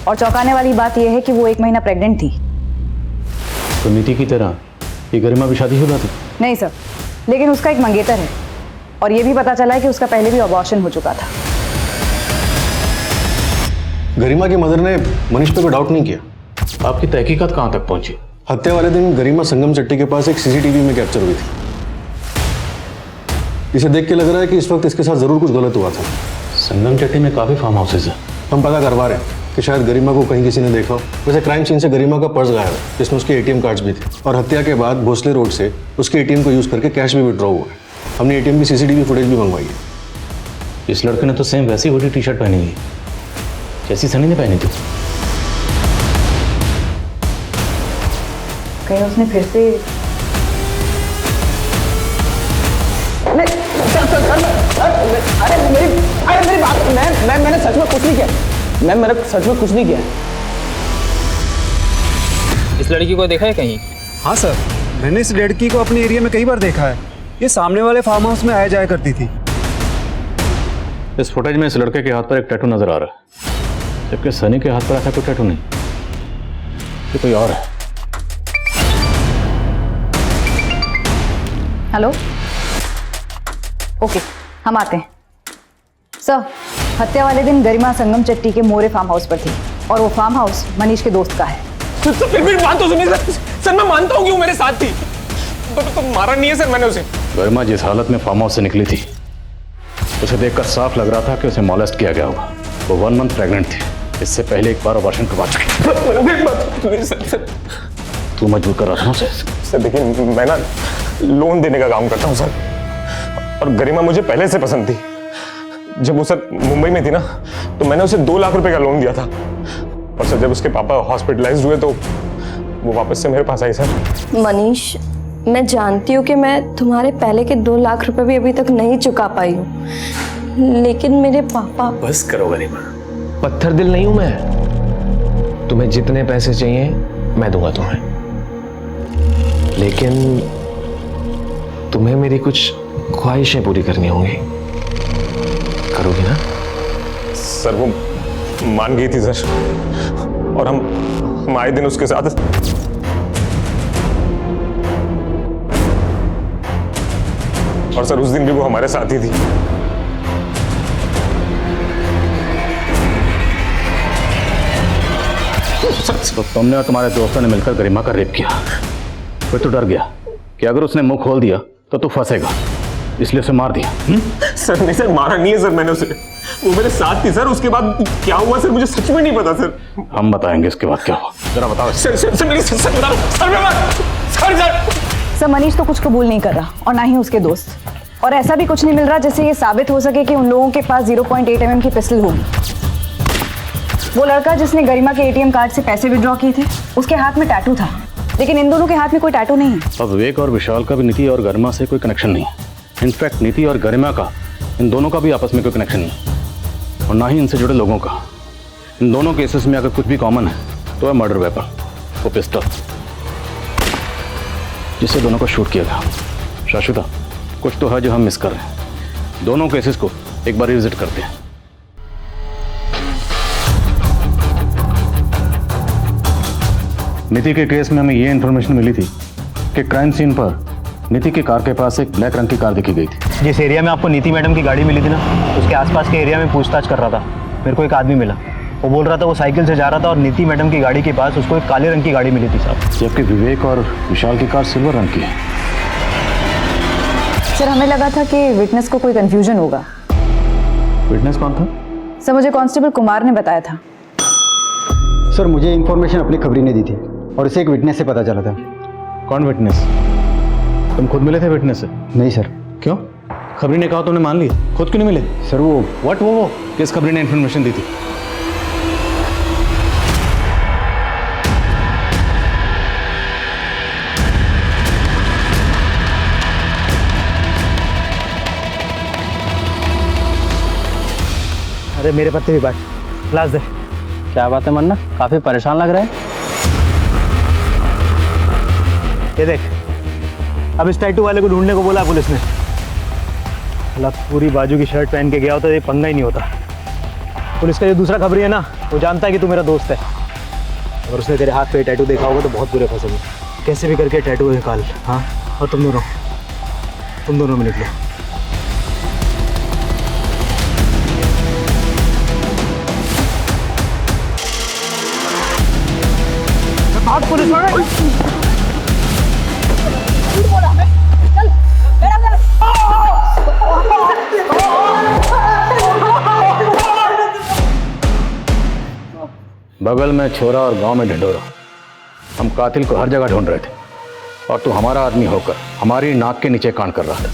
और चौंकाने वाली बात यह है कि वो 1 महीना प्रेग्नेंट थी। तो नीति की तरह ये गरिमा भी शादीशुदा थी? नहीं सर, लेकिन उसका एक मंगेतर है और ये भी पता चला है कि उसका पहले भी अबॉर्शन हो चुका था। गरिमा की मदर ने मनीष पे कोई डाउट नहीं किया। आपकी तहकीकात कहाँ तक पहुंची? हत्या वाले दिन गरिमा संगम चट्टी के पास एक सीसीटीवी में कैप्चर हुई थी। इसे देख के लग रहा है कि इस वक्त इसके साथ जरूर कुछ गलत हुआ था। संगम चट्टी में काफी फार्म हाउसेज हैं। हम पता करवा रहे हैं कि शायद गरिमा को कहीं किसी ने देखा हो। वैसे क्राइम सीन से गरिमा का पर्स गायब है जिसमें उसके एटीएम कार्ड्स भी थे, और हत्या के बाद भोसले रोड से उसके एटीएम को यूज करके कैश भी विड्रॉ हुआ है। हमने एटीएम की सीसीटीवी फुटेज भी मंगवाई है। इस लड़के ने तो सेम वैसी हुडी टी शर्ट पहनी है जैसी सनी ने पहनी थी। कहीं उसने फिर से अरे मेरी बात, मैंने सच में कुछ नहीं किया। मैंने सच में कुछ नहीं किया। इस लड़की को देखा है कहीं? हाँ सर, मैंने इस लड़की को अपने एरिया में कई बार देखा है। ये सामने वाले फार्म हाउस में आया जाया करती थी। इस फुटेज में इस लड़के के हाथ पर एक टैटू नजर आ रहा है, जबकि सनी के हाथ पर ऐसा कोई टैटू नहीं। ये कोई और है। हेलो, ओके हम आते हैं। सर हत्या वाले दिन गरिमा संगम चट्टी के मोरे फार्म हाउस पर थी और वो फार्म हाउस मनीष के दोस्त का है। तो फिर भी बात तो सुनिए सर, मैं मानता हूँ कि वो मेरे साथ थी, तो मारा नहीं है सर मैंने उसे। गरिमा जिस हालत में फार्म हाउस से निकली थी उसे देखकर साफ लग रहा था कि उसे मॉलेस्ट किया गया होगा। वो 1 मंथ प्रेग्नेंट थी। इससे पहले एक बार अबॉर्शन करवा चुकी। तू मजबूर कर रहा था उसे? सर देखिए, मैं ना लोन देने का काम करता हूँ सर, और गरिमा मुझे पहले से पसंद थी। जब वो सर मुंबई में थी ना, तो मैंने उसे 2 लाख रुपए का लोन दिया था, और सर जब उसके पापा हॉस्पिटलाइज्ड हुए तो वो वापस से मेरे पास आई सर। मनीष, मैं जानती हूँ कि मैं तुम्हारे पहले के 2 लाख रुपए भी अभी तक नहीं चुका पाई हूँ, लेकिन मेरे पापा। बस करो गरिमा, पत्थर दिल नहीं हूं मैं। तुम्हें जितने पैसे चाहिए मैं दूंगा तुम्हें, लेकिन तुम्हें मेरी कुछ ख्वाहिशें पूरी करनी होंगी। करोगी ना? सर वो मान गई थी सर, और हम आए दिन उसके साथ। और सर उस दिन भी वो हमारे साथ ही थी। तो तुमने और तुम्हारे दोस्तों ने मिलकर गरिमा का रेप किया। फिर तो डर गया कि अगर उसने मुंह खोल दिया तो तू फंसेगा, इसलिए उसे मार दिया। सर नहीं सर, मारा नहीं है सर मैंने उसे। वो मेरे साथ थी सर। उसके बाद क्या हुआ सर मुझे सच में नहीं पता सर। हम बताएंगे इसके बाद क्या हुआ, जरा बताओ। सर बताओ सर मनीष तो कुछ कबूल नहीं कर रहा और ना ही उसके दोस्त, और ऐसा भी कुछ नहीं मिल रहा जिससे ये साबित हो सके कि उन लोगों के पास 0.8 mm की पिस्टल होगी। वो लड़का जिसने गरिमा के एटीएम कार्ड से पैसे विड्रॉ किए थे, उसके हाथ में टैटू था, लेकिन इन दोनों के हाथ में कोई टैटू नहीं है। अब विवेक और विशाल का भी नीति और गरिमा से कोई कनेक्शन नहीं है। इनफैक्ट नीति और गरिमा का, इन दोनों का भी आपस में कोई कनेक्शन नहीं, और ना ही इनसे जुड़े लोगों का। इन दोनों केसेस में अगर कुछ भी कॉमन है तो है मर्डर वेपन, वो पिस्टल जिससे दोनों को शूट किया गया। शाश्वता, कुछ तो है जो हम मिस कर रहे हैं। दोनों केसेस को एक बार रिविजिट करते हैं। नीति के केस में हमें ये इन्फॉर्मेशन मिली थी कि क्राइम सीन पर नीति के कार के पास एक ब्लैक रंग की कार दिखी गई थी। जिस एरिया में आपको नीति मैडम की गाड़ी मिली थी ना, उसके आसपास के एरिया में पूछताछ कर रहा था। मेरे को एक आदमी मिला, वो बोल रहा था वो साइकिल से जा रहा था और नीति मैडम की गाड़ी के पास उसको एक काले रंग की गाड़ी मिली थी साहब। जबकि विवेक और विशाल की कार सिल्वर रंग की है। सर हमें लगा था कि विटनेस को कोई कंफ्यूजन होगा। विटनेस कौन था? सर मुझे कांस्टेबल कुमार ने बताया था। सर मुझे इंफॉर्मेशन अपनी खबरी ने दी थी और इसे एक विटनेस से पता चला था। कौन विटनेस? तुम खुद मिले थे विटनेस से? नहीं सर। क्यों? खबरी ने कहा तुमने मान लिया, खुद क्यों नहीं मिले? सर वो किस खबरी ने इन्फॉर्मेशन दी थी? अरे मेरे पत्ते भी बांट, ग्लास दे। क्या बात है मन्ना, काफी परेशान लग रहा है। ये देख, अब इस टैटू वाले को ढूंढने को बोला पुलिस ने। मतलब पूरी बाजू की शर्ट पहन के गया होता तो ये पंगा ही नहीं होता। पुलिस का जो दूसरा खबरी है ना, वो जानता है कि तू मेरा दोस्त है, और उसने तेरे हाथ पे टैटू देखा होगा तो बहुत बुरे फंसोगे। कैसे भी करके टैटू निकाल। हाँ, और तुम दोनों मिनट लो। भाग पुलिस वाले। बगल में छोरा और गांव में ढिंढोरा। हम कातिल को हर जगह ढूंढ रहे थे और तू हमारा आदमी होकर हमारी नाक के नीचे कांड कर रहा था।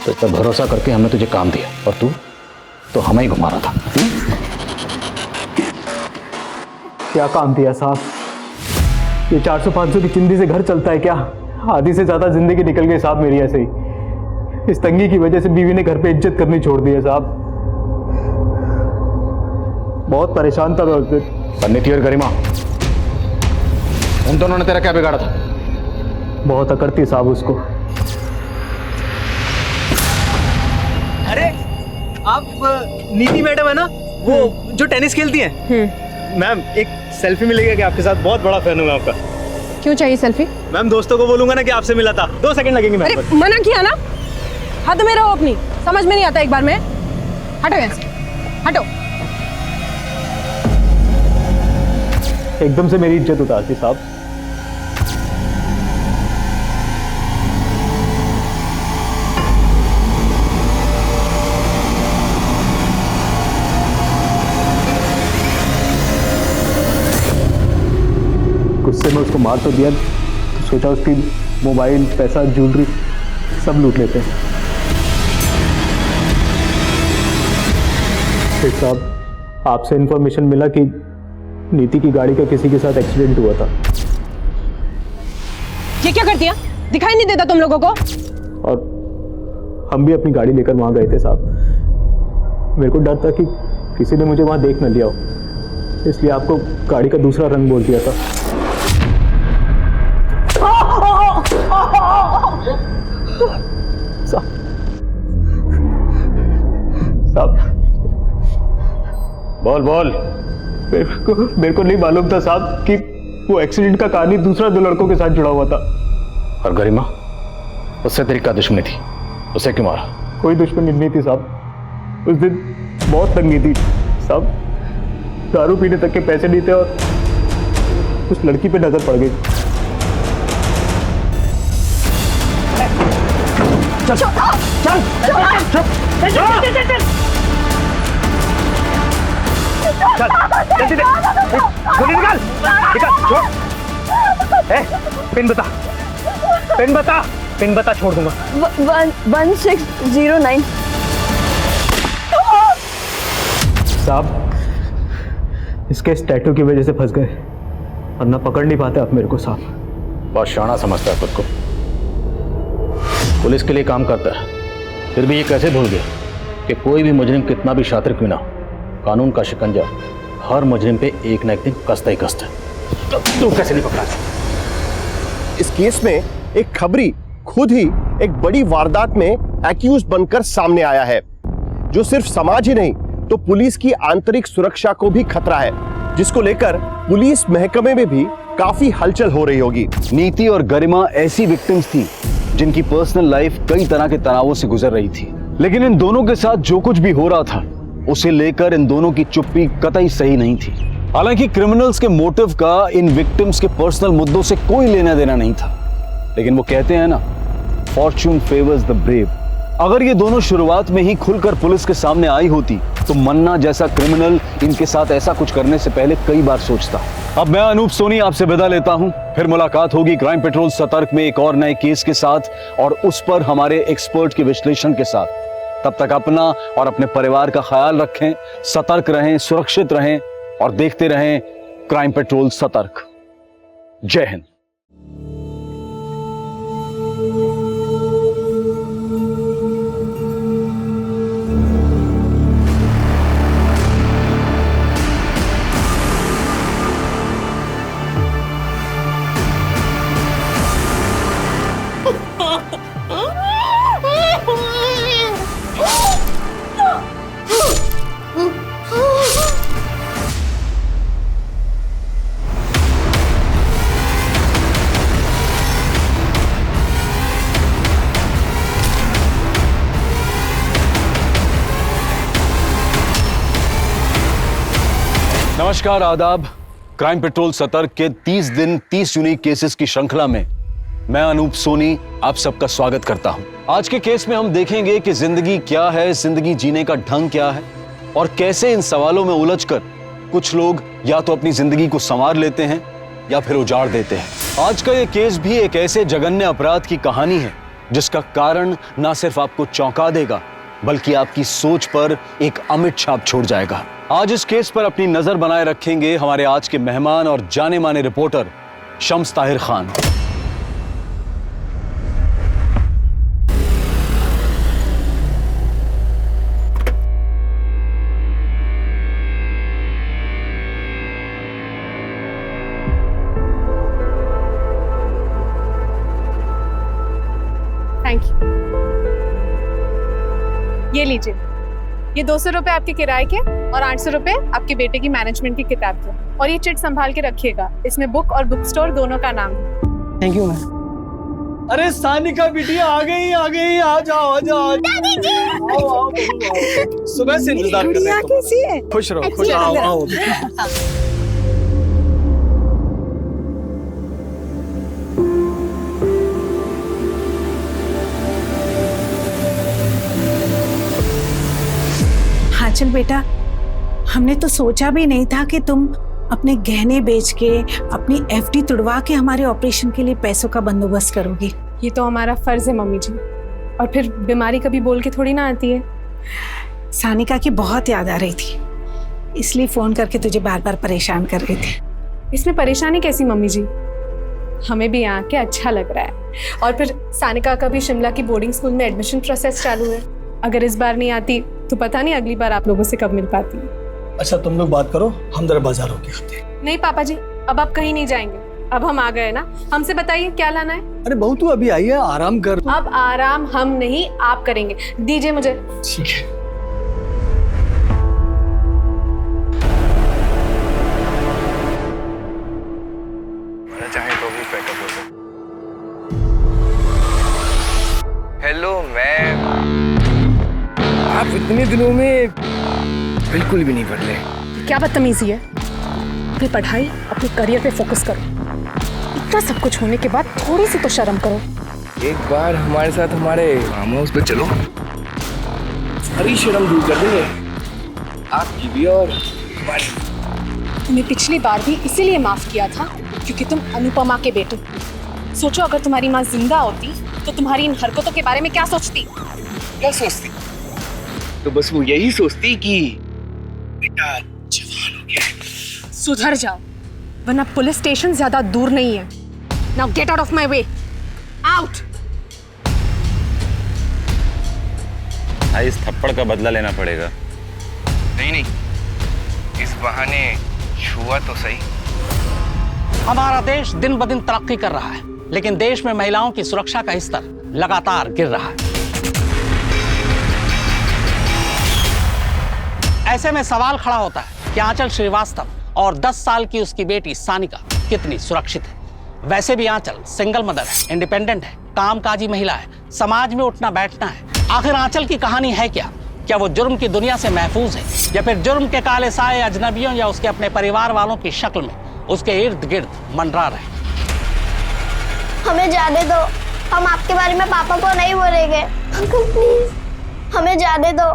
तो इस पर भरोसा करके हमने तुझे काम दिया और तू तो हमें ही घुमा रहा था। क्या काम दिया साहब? ये 400-500 की चिंदी से घर चलता है क्या? आधी से ज्यादा जिंदगी निकल गई साहब मेरी ऐसे ही। इस तंगी की वजह से बीवी ने घर पे इज्जत करनी छोड़ दी है साहब। बहुत परेशान था मैं उस दिन। नीति और गरिमा, उन दोनों ने तेरा क्या बिगाड़ा था? बहुत अकड़ थी साहब उसको। अरे आप नीति मैडम है ना, वो जो टेनिस खेलती हैं? मैम एक सेल्फी मिलेगा क्या आपके साथ? बहुत बड़ा फैन हूँ मैं आपका। क्यों चाहिए सेल्फी? मैम दोस्तों को बोलूंगा ना कि आपसे मिला था। 2 सेकंड लगेंगे मैम। अरे मना किया ना, हद में रहो अपनी। समझ में नहीं आता एक बार में? हटो यहाँ से, हटो। एकदम से मेरी इज्जत उतारती साहब। गुस्से में उसको मार तो दिया, तो सोचा उसकी मोबाइल, पैसा, ज्वेलरी सब लूट लेते हैं। फिर साहब आपसे इंफॉर्मेशन मिला कि नीति की गाड़ी का किसी के साथ एक्सीडेंट हुआ था। ये क्या कर दिया? दिखाई नहीं देता तुम लोगों को? और हम भी अपनी गाड़ी लेकर वहां गए थे साहब। मेरे को डर था कि किसी ने मुझे वहां देख न लिया हो, इसलिए आपको गाड़ी का दूसरा रंग बोल दिया था। साहब बोल। मेरे को नहीं मालूम था साहब कि वो एक्सीडेंट का कहानी दूसरा 2 लड़कों के साथ जुड़ा हुआ था। और गरिमा, उससे तेरी क्या दुश्मनी थी? उसे क्यों मारा? कोई दुश्मनी नहीं थी साहब। उस दिन बहुत तंगी थी साहब, दारू पीने तक के पैसे नहीं थे और उस लड़की पे नजर पड़ गई। चल चल जल्दी दे, गोली निकाल, छोड़। पिन बता, छोड़ दूंगा। 1609। साहब इसके इस टैटू की वजह से फंस गए, वरना पकड़ नहीं पाते आप मेरे को साहब। बहुत शाना समझता है खुद को, पुलिस के लिए काम करता है, फिर भी ये कैसे भूल गया कि कोई भी मुजरिम कितना भी शातिर क्यों ना, कानून का शिकंजा हर मुजरिम पे एक ना एक दिन कसता ही कसता है। तू कैसे नहीं पकड़ा? इस केस में एक खबरी खुद ही एक बड़ी वारदात में एक्यूज बनकर सामने आया है, जो सिर्फ समाज ही नहीं तो पुलिस की आंतरिक सुरक्षा को भी खतरा है, जिसको लेकर पुलिस महकमे में भी काफी हलचल हो रही होगी। नीति और गरिमा ऐसी विक्टिम्स थी जिनकी पर्सनल लाइफ कई तरह के तनावों से गुजर रही थी, लेकिन इन दोनों के साथ जो कुछ भी हो रहा था उसे लेकर इन दोनों की चुप्पी कतई सही नहीं थी। हालांकि क्रिमिनल्स के मोटिव का इन विक्टिम्स के पर्सनल मुद्दों से कोई लेना देना नहीं था, लेकिन वो कहते हैं ना, फॉर्च्यून फेवर्स द ब्रेव। अगर ये दोनों शुरुआत में ही खुलकर पुलिस के सामने आई होती तो मन्ना जैसा क्रिमिनल इनके साथ ऐसा कुछ करने से पहले कई बार सोचता। अब मैं अनूप सोनी आपसे विदा लेता हूं, फिर मुलाकात होगी क्राइम पेट्रोल सतर्क में एक और नए केस के साथ और उस पर हमारे एक्सपर्ट के विश्लेषण के साथ। तब तक अपना और अपने परिवार का ख्याल रखें, सतर्क रहें, सुरक्षित रहें और देखते रहें क्राइम पेट्रोल सतर्क। जय हिंद। नमस्कार, आदाब। क्राइम पेट्रोल सतर्क के 30 दिन 30 यूनिक केसेस की श्रृंखला में मैं अनूप सोनी आप सबका स्वागत करता हूं। आज के केस में हम देखेंगे कि जिंदगी क्या है, जिंदगी जीने का ढंग क्या है और कैसे इन सवालों में उलझकर कुछ लोग या तो अपनी जिंदगी को संवार लेते हैं या फिर उजाड़ देते हैं। आज का ये केस भी एक ऐसे जघन्य अपराध की कहानी है जिसका कारण ना सिर्फ आपको चौंका देगा बल्कि आपकी सोच पर एक अमिट छाप छोड़ जाएगा। आज इस केस पर अपनी नजर बनाए रखेंगे हमारे आज के मेहमान और जाने माने reporter Shams Tahir Khan. Thank you. ये लीजिए, ये 200 रुपए आपके किराए के और 800 रुपए आपके बेटे की मैनेजमेंट की किताब के। और ये चिट संभाल के रखिएगा, इसमें बुक और बुक स्टोर दोनों का नाम है। Thank you ma'am. अरे सानिका बिटिया आ गई, आ जाओ। दादी जी। आओ। सुबह से इंतजार कर रहे हैं। कैसी है? खुश रहो, खुश आओ। हाँ चल बेटा, हमने तो सोचा भी नहीं था कि तुम अपने गहने बेच के अपनी एफडी तुड़वा के हमारे ऑपरेशन के लिए पैसों का बंदोबस्त करोगी। ये तो हमारा फर्ज है मम्मी जी, और फिर बीमारी कभी बोल के थोड़ी ना आती है। सानिका की बहुत याद आ रही थी, इसलिए फोन करके तुझे बार बार परेशान कर रहे थे। इसमें परेशानी कैसी मम्मी जी, हमें भी यहाँ के अच्छा लग रहा है। और फिर सानिका का भी शिमला की बोर्डिंग स्कूल में एडमिशन प्रोसेस चालू है। अगर इस बार नहीं आती तो पता नहीं अगली बार आप लोगों से कब मिल पाती। अच्छा तुम लोग बात करो, हम जरा बाजार होके आते हैं। नहीं पापा जी, अब आप कहीं नहीं जाएंगे, अब हम आ गए ना। हमसे बताइए क्या लाना है। अरे बहू तू अभी आई है, आराम कर। अब आराम हम नहीं आप करेंगे, दीजिए मुझे। ठीक है। चाहे तो भी पैकअप हो सकता। हेलो मैम, आप इतने दिनों में बिल्कुल भी नहीं बदले। क्या बदतमीजी है। अपनी पढ़ाई, अपने करियर पे फोकस करो। इतना सब कुछ होने के बाद थोड़ी सी तो शर्म करो। एक बार हमारे साथ हमारे फार्म हाउस पे चलो, सारी शर्म दूर कर देंगे आपकी भी और हमारी। तुम्हें पिछली बार भी इसीलिए माफ किया था क्योंकि तुम अनुपमा के बेटे। सोचो अगर तुम्हारी माँ जिंदा होती तो तुम्हारी इन हरकतों के बारे में क्या सोचती। क्या सोचती? तो बस वो यही सोचती कि बेटा जवान हो गया। सुधर जाओ वरना पुलिस स्टेशन ज्यादा दूर नहीं है। Now get out of my way, out. इस थप्पड़ का बदला लेना पड़ेगा। नहीं, इस बहाने छुआ तो सही। हमारा देश दिन ब दिन तरक्की कर रहा है, लेकिन देश में महिलाओं की सुरक्षा का स्तर लगातार गिर रहा है। ऐसे में सवाल खड़ा होता है कि आंचल श्रीवास्तव और 10 साल की उसकी बेटी सानिका कितनी सुरक्षित है। वैसे भी आंचल सिंगल मदर है, इंडिपेंडेंट है, कामकाजी महिला है, समाज में उठना बैठना है। आखिर आंचल की कहानी है क्या? क्या वो जुर्म की दुनिया से महफूज है या फिर जुर्म के काले साए अजनबियों या उसके अपने परिवार वालों की शक्ल में उसके इर्द गिर्द मंडरा रहे? हमें जाने दो, हम आपके बारे में पापा को नहीं बोलेंगे। अंकल प्लीज हमें जाने दो।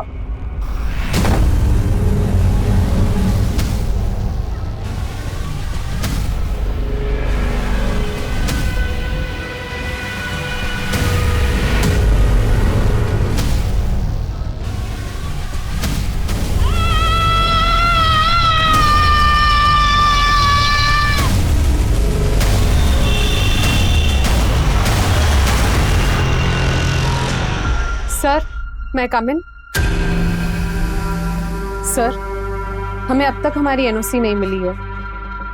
सर, मैं कम इन? सर, हमें अब तक हमारी एनओसी नहीं मिली है।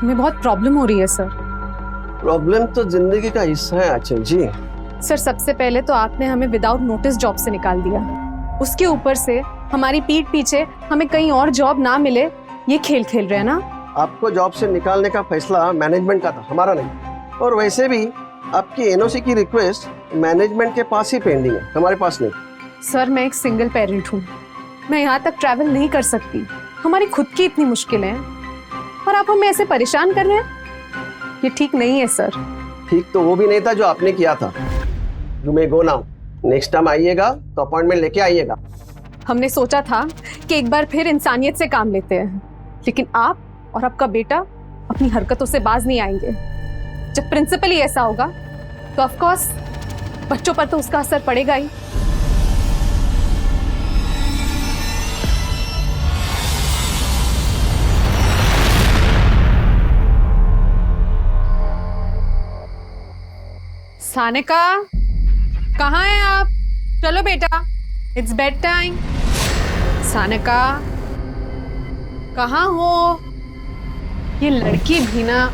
हमें बहुत प्रॉब्लम हो रही है सर। प्रॉब्लम तो जिंदगी का हिस्सा है आंचल जी। सर, सबसे पहले तो आपने हमें विदाउट नोटिस जॉब से निकाल दिया, उसके ऊपर से हमारी पीठ पीछे हमें कहीं और जॉब ना मिले, ये खेल खेल रहे हैं ना। आपको जॉब से निकालने का फैसला मैनेजमेंट का था, हमारा नहीं। और वैसे भी आपकी एनओसी की रिक्वेस्ट मैनेजमेंट के पास ही पेंडिंग है, हमारे पास नहीं। सर, मैं एक सिंगल पेरेंट हूँ, मैं यहाँ तक ट्रैवल नहीं कर सकती। हमारी खुद की इतनी मुश्किलें हैं। आप हमें ऐसे परेशान कर रहे हैं? ये ठीक नहीं है सर। ठीक तो वो भी नहीं था जो आपने किया था। You may go now. Next time आइएगा तो अपॉइंटमेंट लेके आइएगा। हमने सोचा था कि एक बार फिर इंसानियत से काम लेते हैं, लेकिन आप और आपका बेटा अपनी हरकतों से बाज नहीं आएंगे। जब प्रिंसिपल ही ऐसा होगा तो ऑफ कोर्स बच्चों पर तो उसका असर पड़ेगा ही। सानिका, कहाँ हैं आप? चलो बेटा, इट्स बेड टाइम। सानिका, कहाँ हो? ये लड़की भी ना।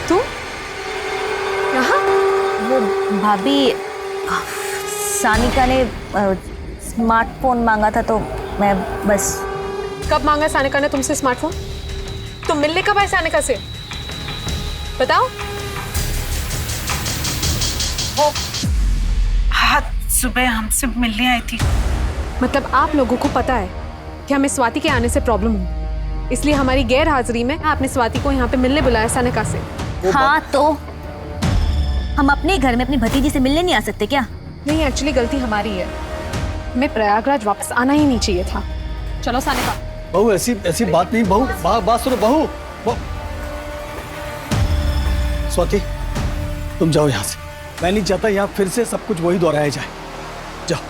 तू यहाँ? वो भाभी, सानिका ने स्मार्टफोन मांगा था तो मैं बस। कब मांगा सानिका ने तुमसे स्मार्टफोन? तुम मिलने कब आए सानिका से? बताओ। वो आज सुबह हमसे मिलने आई थी। मतलब आप लोगों को पता है कि हमें स्वाति के आने से प्रॉब्लम हुई, इसलिए हमारी गैर हाजिरी में आपने स्वाति को यहाँ पे मिलने बुलाया सानिका से। हाँ तो हम अपने घर में अपनी भतीजी से मिलने नहीं आ सकते क्या? नहीं, एक्चुअली गलती हमारी है। हमें प्रयागराज वापस आना ही नहीं चाहिए था। चलो सानिका। बहू ऐसी बात नहीं। बहू बात सुनो। बहू स्वाति, तुम जाओ यहाँ से। मैं नहीं चाहता यहाँ फिर से सब कुछ वही दोहराया जाए। जाओ।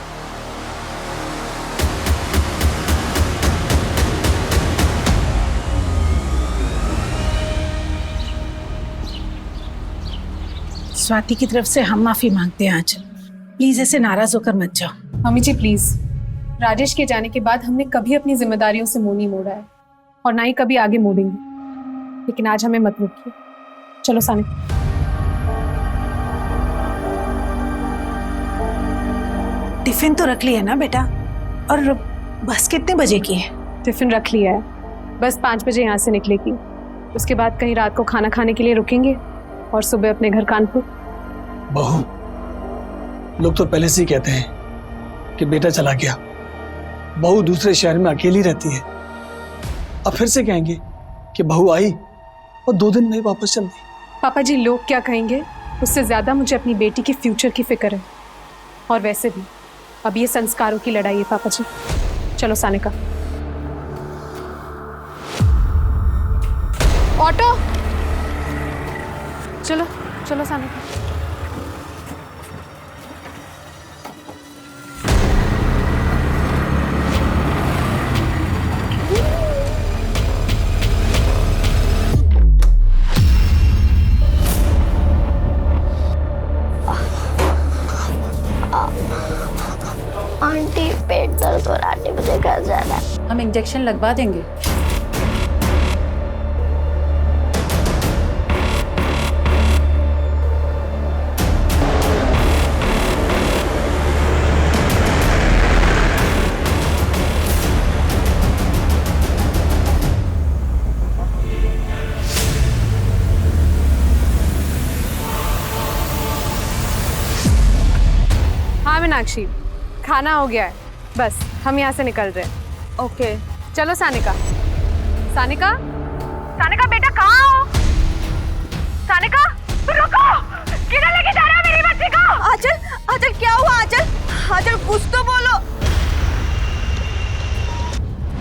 स्वाति की तरफ से हम माफी मांगते हैं आंचल। प्लीज ऐसे नाराज होकर मत जाओ। मम्मी जी प्लीज, राजेश के जाने के बाद हमने कभी अपनी जिम्मेदारियों से मुंह नहीं मोड़ा है और ना ही कभी आगे मोड़ेंगे, लेकिन आज हमें मत रोकिए। चलो सानिका। टिफिन तो रख लिया ना बेटा? और बस कितने बजे की है? टिफिन रख लिया है, बस 5 बजे यहाँ से निकलेगी। उसके बाद कहीं रात को खाना खाने के लिए रुकेंगे और सुबह अपने घर कानपुर। बहू, लोग तो पहले से ही कहते हैं कि बेटा चला गया, बहू दूसरे शहर में अकेली रहती है। अब फिर से कहेंगे कि बहू आई और 2 दिन में ही वापस चल गई। पापा जी, लोग क्या कहेंगे उससे ज्यादा मुझे अपनी बेटी के फ्यूचर की फिक्र है। और वैसे भी अब ये संस्कारों की लड़ाई है पापा जी। चलो सानिका। ऑटो, चलो चलो सानिका। आंटी, पेट दर्द हो रहा है, मुझे घर जाना है। हम इंजेक्शन लगवा देंगे। हाँ मीनाक्षी, खाना हो गया है, बस हम यहाँ से निकल रहे हैं। ओके चलो सानिका। सानिका, सानिका बेटा कहाँ हो? सानिका रुको, किधर लेके जा रहे हो मेरी बच्ची को? आंचल, आंचल क्या हुआ? आंचल, आंचल कुछ तो बोलो।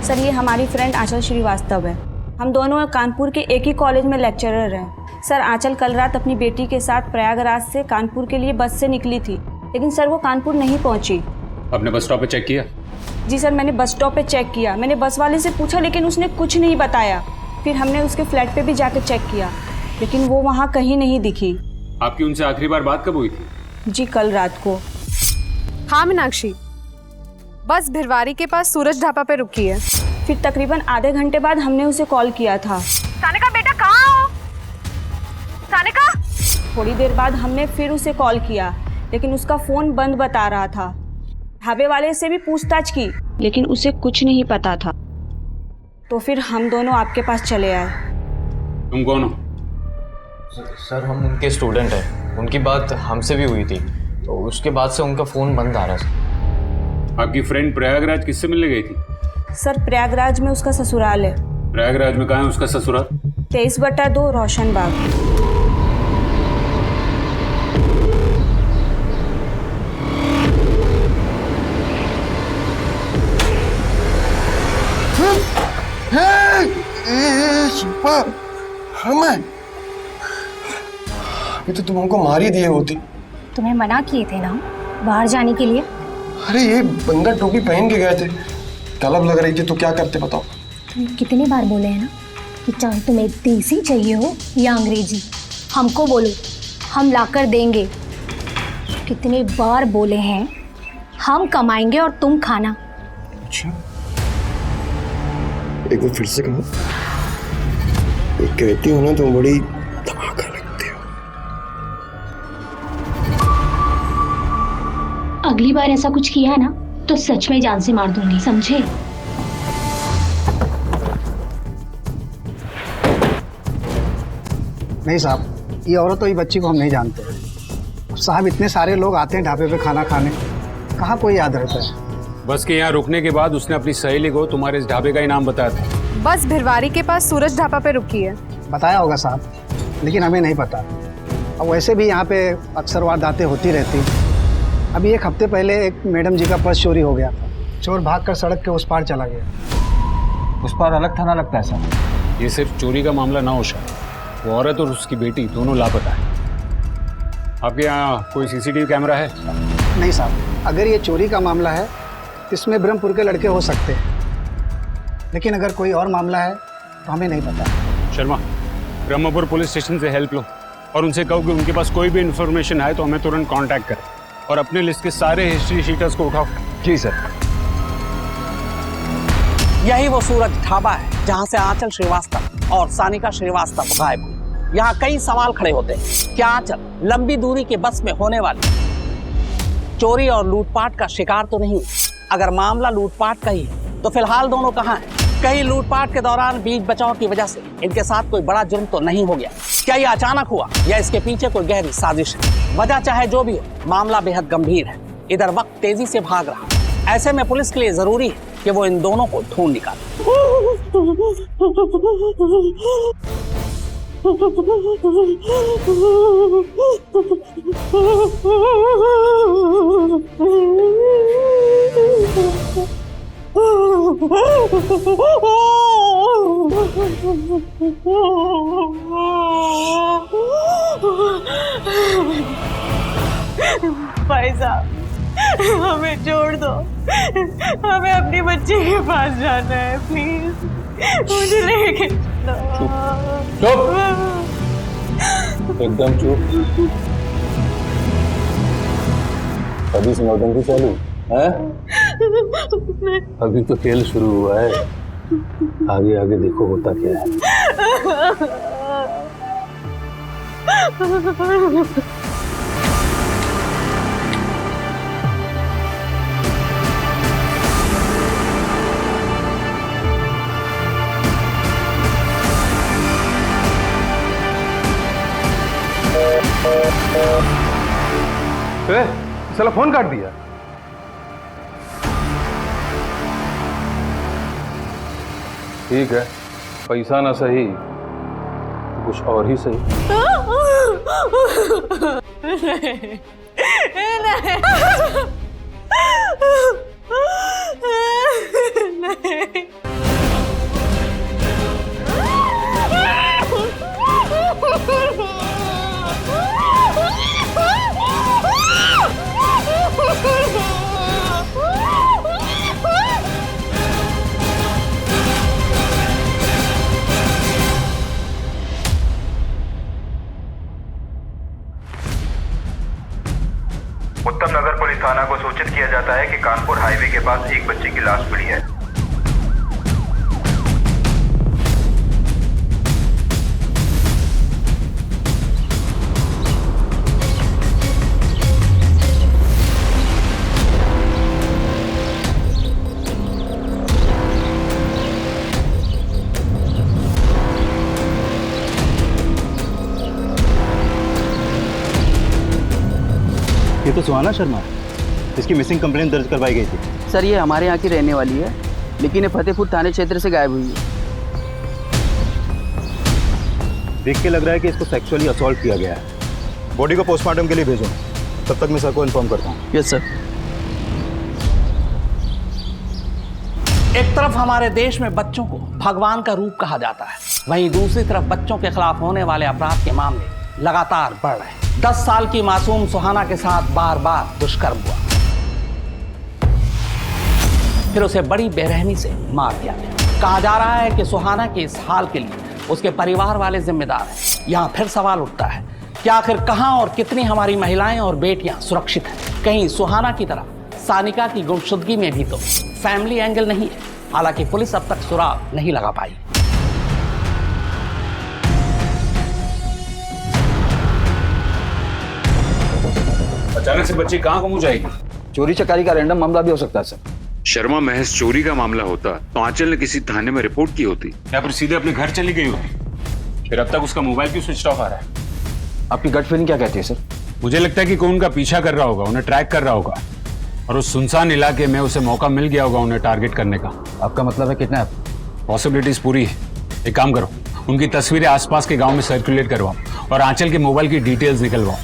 सर, ये हमारी फ्रेंड आंचल श्रीवास्तव है। हम दोनों कानपुर के एक ही कॉलेज में लेक्चरर हैं। सर, आंचल कल रात अपनी बेटी के साथ प्रयागराज से कानपुर के लिए बस से निकली थी, लेकिन सर वो कानपुर नहीं पहुंची। आपने बस स्टॉप पे चेक किया? जी सर, मैंने बस स्टॉप पे चेक किया। मैंने बस वाले से पूछा लेकिन उसने कुछ नहीं बताया। फिर हमने उसके फ्लैट पे भी जाकर चेक किया, लेकिन वो वहाँ कहीं नहीं दिखी। आपकी उनसे आखिरी बार बात कब हुई थी? जी कल रात को। हाँ मीनाक्षी, बस भिरवारी के पास सूरज ढाबा पे रुकी है। फिर तकरीबन आधे घंटे बाद हमने उसे कॉल किया था। सानिका बेटा कहाँ हो? सानिका। थोड़ी देर बाद हमने फिर उसे कॉल किया, लेकिन उसका फ़ोन बंद बता रहा था। ढाबे वाले से भी पूछताछ की, लेकिन उसे कुछ नहीं पता था। तो फिर हम दोनों आपके पास चले आए। तुम कौन हो? सर हम उनके स्टूडेंट हैं। उनकी बात हमसे भी हुई थी, तो उसके बाद से उनका फ़ोन बंद आ रहा है। आपकी फ्रेंड प्रयागराज किससे मिलने गई थी? सर प्रयागराज में उसका ससुराल है। प्रयागराज में कहाँ है उसका ससुराल? 23/2 रोशन बाग। ये तो तुम हमको मार ही दिए होती। तुम्हें मना किए थे ना बाहर जाने के लिए। अरे ये बंदा टोपी पहन के गए थे, तलब लग रही थी तो क्या करते बताओ। तुम्हें कितनी बार बोले हैं ना कि चाहे तुम्हें देसी चाहिए हो या अंग्रेजी, हमको बोलो, हम लाकर देंगे। कितने बार बोले हैं हम कमाएंगे और तुम खाना। अच्छा एक बार फिर से कहो। ये कहती हो ना तुम बड़ी धमाका लगती हो। अगली बार ऐसा कुछ किया है ना तो सच में जान से मार दूंगी, समझे? नहीं साहब, ये औरत और ये बच्ची को हम नहीं जानते। अब साहब इतने सारे लोग आते हैं ढाबे पे खाना खाने, कहाँ कोई याद रहता है। बस के यहाँ रुकने के बाद उसने अपनी सहेली को तुम्हारे इस ढाबे का ही नाम बताया था। बस भिरवारी के पास सूरज ढाबा पे रुकी है। बताया होगा साहब, लेकिन हमें नहीं पता। अब वैसे भी यहाँ पे अक्सर वारदातें होती रहती। अभी एक हफ्ते पहले एक मैडम जी का पर्स चोरी हो गया था। चोर भागकर सड़क के उस पार चला गया। उस पार अलग थाना लगता है सर। ये सिर्फ चोरी का मामला ना हो शायद, वो औरत और उसकी बेटी दोनों लापता है। आपके यहाँ कोई सीसीटीवी कैमरा है? नहीं साहब, अगर ये चोरी का मामला है तो इसमें ब्रह्मपुर के लड़के हो सकते हैं, लेकिन अगर कोई और मामला है तो हमें नहीं पता। शर्मा, ब्रह्मपुर पुलिस स्टेशन से हेल्प लो और उनसे कहो कि उनके पास कोई भी इन्फॉर्मेशन है तो हमें तुरंत कांटेक्ट करें, और अपने लिस्ट के सारे हिस्ट्री शीटर्स को उठाओ। जी सर। यही वो सूरज ढाबा है जहां से आंचल श्रीवास्तव और सानिका श्रीवास्तव गायब हुई। यहाँ कई सवाल खड़े होते हैं। क्या आंचल लंबी दूरी के बस में होने वाली चोरी और लूटपाट का शिकार तो नहीं? अगर मामला लूटपाट का ही है तो फिलहाल दोनों कहाँ हैं? कहीं लूटपाट के दौरान बीच बचाव की वजह से इनके साथ कोई बड़ा जुर्म तो नहीं हो गया? क्या ये अचानक हुआ या इसके पीछे कोई गहरी साजिश है? वजह चाहे जो भी हो, मामला बेहद गंभीर है। इधर वक्त तेजी से भाग रहा। ऐसे में पुलिस के लिए जरूरी है कि वो इन दोनों को ढूंढ निकाले। भाई साहब हमें छोड़ दो, हमें अपनी बच्ची के पास जाना है, प्लीज मुझे लेके चुप, एकदम चुप। अभी से नौटंकी चालू है? अभी तो खेल शुरू हुआ है, आगे आगे देखो होता क्या है। साला फोन काट दिया। ठीक है, पैसा ना सही कुछ और ही सही। नहीं। उत्तम नगर पुलिस थाना को सूचित किया जाता है कि कानपुर हाईवे के पास एक बच्चे की लाश पड़ी है। ये तो सुहाना शर्मा है, इसकी मिसिंग कंप्लेंट दर्ज करवाई गई थी। सर ये हमारे यहाँ की रहने वाली है, लेकिन ये फतेहपुर थाने क्षेत्र से गायब हुई है। देख के लग रहा है कि इसको सेक्सुअली असॉल्ट किया गया है। बॉडी को पोस्टमार्टम के लिए भेजो, तब तक मैं सर को इन्फॉर्म करता हूँ। Yes sir. एक तरफ हमारे देश में बच्चों को भगवान का रूप कहा जाता है, वहीं दूसरी तरफ बच्चों के खिलाफ होने वाले अपराध के मामले लगातार बढ़ रहे हैं। 10 साल की मासूम सुहाना के साथ बार बार दुष्कर्म हुआ, फिर उसे बड़ी बेरहमी से मार दिया गया। कहा जा रहा है कि सुहाना के इस हाल के लिए उसके परिवार वाले जिम्मेदार हैं। यहाँ फिर सवाल उठता है कि आखिर कहां और कितनी हमारी महिलाएं और बेटियां सुरक्षित हैं? कहीं सुहाना की तरह सानिका की गुमशुदगी में भी तो फैमिली एंगल नहीं है। हालांकि पुलिस अब तक सुराग नहीं लगा पाई। अचानक से बच्ची कहाँ गुम जाएगी? चोरी चकारी का रैंडम मामला भी हो सकता है सर। शर्मा, महज चोरी का मामला होता तो आंचल ने किसी थाने में रिपोर्ट की होती या फिर सीधे अपने घर चली गई होती। फिर अब तक उसका मोबाइल क्यों स्विच ऑफ आ रहा है? आपकी गट फीलिंग क्या कहती है सर? मुझे लगता है कि कोई उनका पीछा कर रहा होगा, उन्हें ट्रैक कर रहा होगा, और उस सुनसान इलाके में उसे मौका मिल गया होगा उन्हें टारगेट करने का। आपका मतलब है किडनैप? पॉसिबिलिटीज पूरी है। एक काम करो, उनकी तस्वीरें आसपास के गांव में सर्कुलेट करवाओ और आंचल के मोबाइल की डिटेल्स निकलवाओ।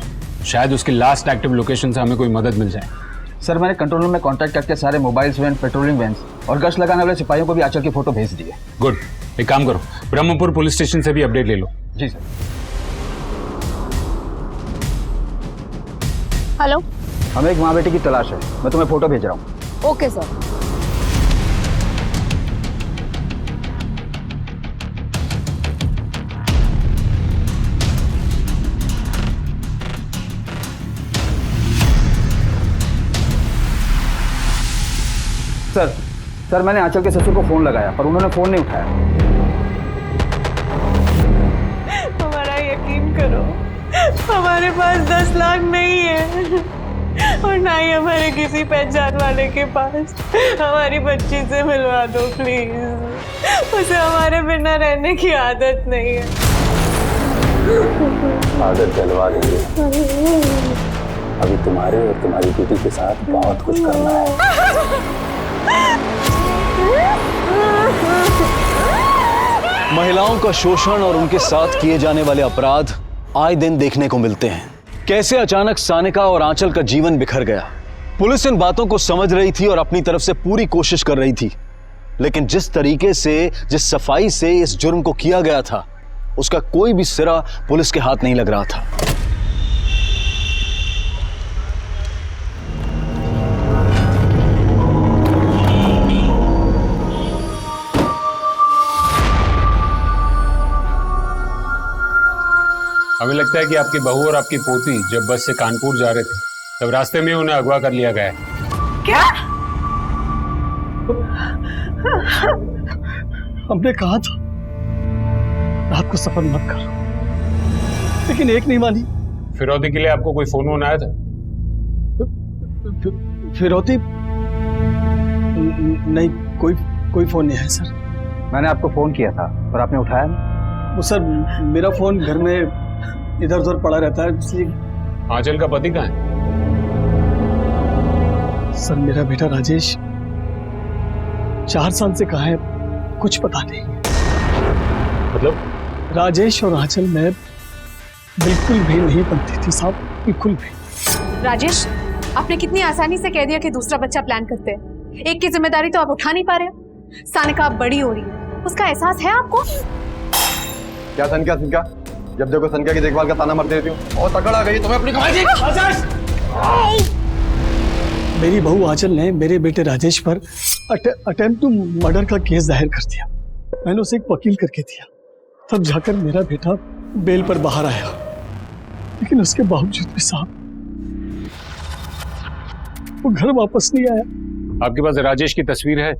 शायद उसकी लास्ट एक्टिव लोकेशन से हमें कोई मदद मिल जाए। सर मैंने कंट्रोल रूम में कांटेक्ट करके सारे मोबाइल्स वैन, पेट्रोलिंग वैन्स और गश्त लगाने वाले सिपाहियों को भी आंचल की फोटो भेज दी है। गुड। एक काम करो, ब्रह्मपुर पुलिस स्टेशन से भी अपडेट ले लो। जी सर। हेलो, हमें एक माँ बेटी की तलाश है, मैं तुम्हें फोटो भेज रहा हूँ। Okay sir. सर मैंने आंचल के ससुर को फोन लगाया पर उन्होंने फोन नहीं उठाया। हमारा यकीन करो, हमारे पास 10 लाख नहीं है और ना ही हमारे किसी पहचान वाले के पास। हमारी बच्ची से मिलवा दो प्लीज, उसे हमारे बिना रहने की आदत नहीं है। आदत डलवा देंगे। अभी तुम्हारे और तुम्हारी बेटी के साथ बहुत कुछ करना है। महिलाओं का शोषण और उनके साथ किए जाने वाले अपराध आए दिन देखने को मिलते हैं। कैसे अचानक सानिका और आंचल का जीवन बिखर गया। पुलिस इन बातों को समझ रही थी और अपनी तरफ से पूरी कोशिश कर रही थी, लेकिन जिस तरीके से, जिस सफाई से इस जुर्म को किया गया था, उसका कोई भी सिरा पुलिस के हाथ नहीं लग रहा था। हमें लगता है कि आपकी बहू और आपकी पोती जब बस से कानपुर जा रहे थे तब रास्ते में उन्हें अगवा कर लिया गया है। क्या? हमने कहा था रात को सफर मत करो, लेकिन एक नहीं मानी। फिरौती के लिए आपको कोई फोन आया था? फिरौती नहीं, कोई फोन नहीं है सर। मैंने आपको फोन किया था पर आपने उठाया नहीं। वो सर मेरा फोन घर में इधर उधर पड़ा रहता है, इसलिए। आंचल का पति कहाँ है? सर मेरा बेटा राजेश 4 साल से कहाँ है कुछ पता नहीं। मतलब? राजेश और आंचल में बिल्कुल भी नहीं बनती थी साहब, बिल्कुल भी। राजेश, आपने कितनी आसानी से कह दिया कि दूसरा बच्चा प्लान करते हैं। एक की जिम्मेदारी तो आप उठा नहीं पा रहे हो। सानिका अब बड़ी हो रही है, उसका एहसास है आपको? क्या सनका जब देखो सनका की देखभाल का ताना मारती रहती हूँ। और तकड़ आ गई तुम्हें अपनी कमाई। मेरी बहू आंचल ने मेरे बेटे राजेश पर अटेम्प्ट टू मर्डर का केस दायर कर दिया। मैंने उसे एक वकील करके दिया, तब जाकर मेरा बेटा बेल पर बाहर आया। लेकिन उसके बावजूद भी साहब वो घर वापस नहीं आया। आपके पास राजेश की तस्वीर है?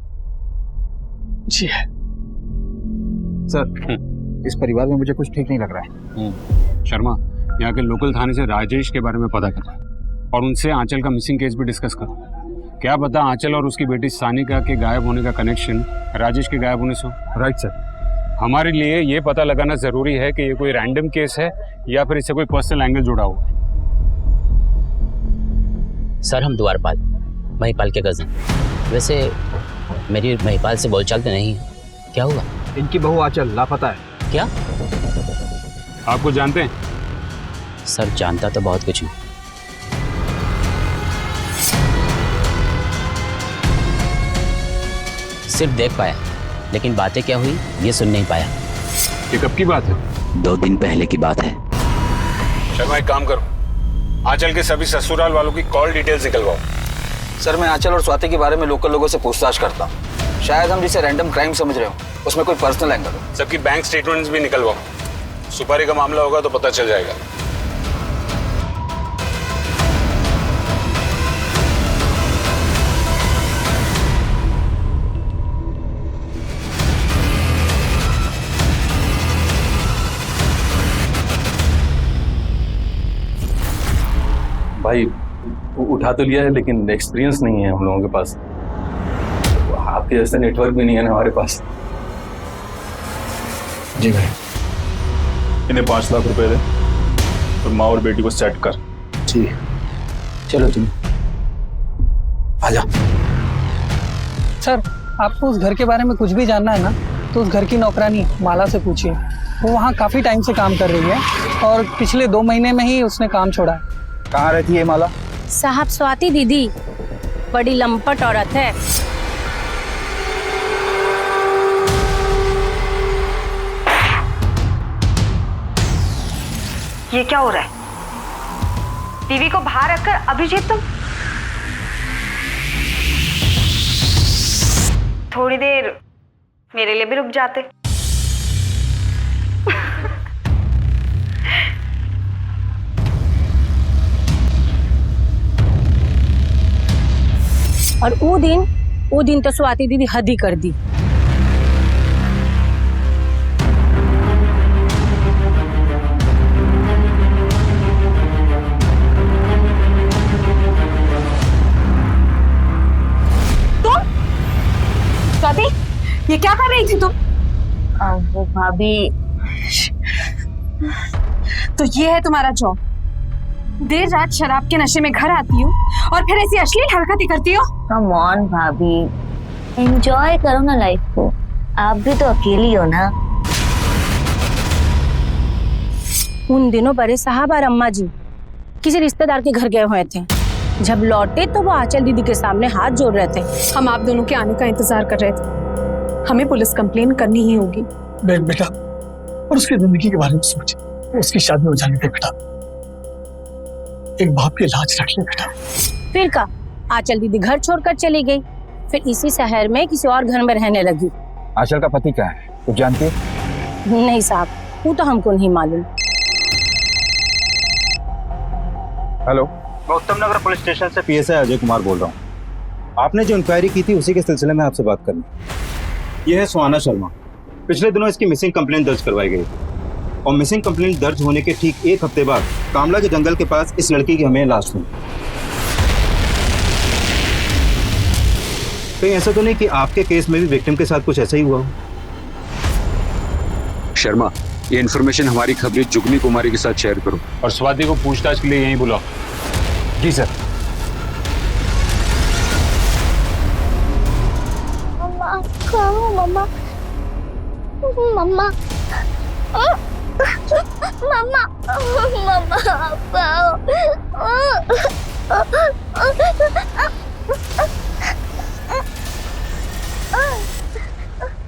जी है सर। इस परिवार में मुझे कुछ ठीक नहीं लग रहा है। शर्मा, यहाँ के लोकल थाने से राजेश के बारे में पता करो और उनसे आंचल का मिसिंग केस भी डिस्कस करो। क्या पता आंचल और उसकी बेटी सानिका के गायब होने का कनेक्शन राजेश के गायब होने से हो। Right sir. हमारे लिए ये पता लगाना जरूरी है कि ये कोई रैंडम केस है या फिर इससे कोई पर्सनल एंगल जुड़ा हुआ है। सर हम द्वारपाल, महिपाल के कज़न। वैसे मेरी महिपाल से बोलचाल तो नहीं है, क्या हुआ? इनकी बहू आंचल लापता है। क्या? आपको जानते हैं? सर जानता तो बहुत कुछ हूँ। सिर्फ देख पाया, लेकिन बातें क्या हुई ये सुन नहीं पाया। ये कब की बात है? 2 दिन पहले की बात है। शर्मा एक काम करो, आंचल के सभी ससुराल वालों की कॉल डिटेल्स निकलवाओ। सर मैं आंचल और स्वाति के बारे में लोकल लोगों से पूछताछ करता हूँ। शायद हम जिसे रैंडम क्राइम समझ रहे हो उसमें कोई पर्सनल एंगल हो। सबकी बैंक स्टेटमेंट्स भी निकलवाओ। सुपारी का मामला होगा तो पता चल जाएगा। भाई उठा तो लिया है लेकिन एक्सपीरियंस नहीं है हम लोगों के पास। आपके जैसा नेटवर्क भी नहीं है ना हमारे पास। जी भाई। इन्हें 5 लाख रुपए दे और माँ और बेटी को सेट कर। ठीक, चलो तुम आजा। सर आपको उस घर के बारे में कुछ भी जानना है ना तो उस घर की नौकरानी माला से पूछिए। वो वहाँ काफ़ी टाइम से काम कर रही है और पिछले 2 महीने में ही उसने काम छोड़ा है। कहाँ रहती है माला? साहब स्वाति दीदी बड़ी लंपट औरत है। ये क्या हो रहा है? टीवी को बाहर रखकर अभिजीत तुम थोड़ी देर मेरे लिए भी रुक जाते। और वो दिन तो स्वाति दीदी हद ही कर दी। तुम स्वाति ये क्या कर रही थी तुम? वो भाभी, तो ये है तुम्हारा जॉब? देर रात शराब के नशे में घर आती हो और फिर ऐसी अश्लील हरकतें करती हो? कम ऑन भाभी, एंजॉय करो ना लाइफ को। आप भी तो अकेली हो ना। उन दिनों बड़े साहब और अम्मा जी किसी रिश्तेदार के घर गए हुए थे। जब लौटे तो वो आंचल दीदी के सामने हाथ जोड़ रहे थे। हम आप दोनों के आने का इंतजार कर रहे थे। हमें पुलिस कंप्लेन करनी ही होगी। बेटा और उसकी जिंदगी के बारे में सोच, उसकी शादी हो जाने दे बेटा। एक बाप की लाज रख ले बेटा। फिर का आंचल दीदी घर छोड़कर चली गई, फिर इसी शहर में किसी और घर में रहने लगी। आंचल का पति क्या है कुछ जानती है? नहीं साहब, वो तो हमको नहीं मालूम। हेलो, मैं उत्तम नगर पुलिस स्टेशन से PSI अजय कुमार बोल रहा हूँ। आपने जो इंक्वायरी की थी उसी के सिलसिले में आपसे बात करनी। यह है सुहाना शर्मा। पिछले दिनों इसकी मिसिंग कंप्लेंट दर्ज करवाई गई और मिसिंग कंप्लेंट दर्ज होने के ठीक 1 हफ्ते बाद कामला के जंगल के पास इस लड़की की हमें लाश मिली। कहीं ऐसा तो नहीं कि आपके केस में भी विक्टिम के साथ कुछ ऐसा ही हुआ हो? शर्मा, ये इन्फॉर्मेशन हमारी खबरी जुगनी कुमारी के साथ शेयर करो और स्वाति को पूछताछ के लिए यहीं बुलाओ। जी सर। मम्मा, मम्मा, मम्मा, मम्मा,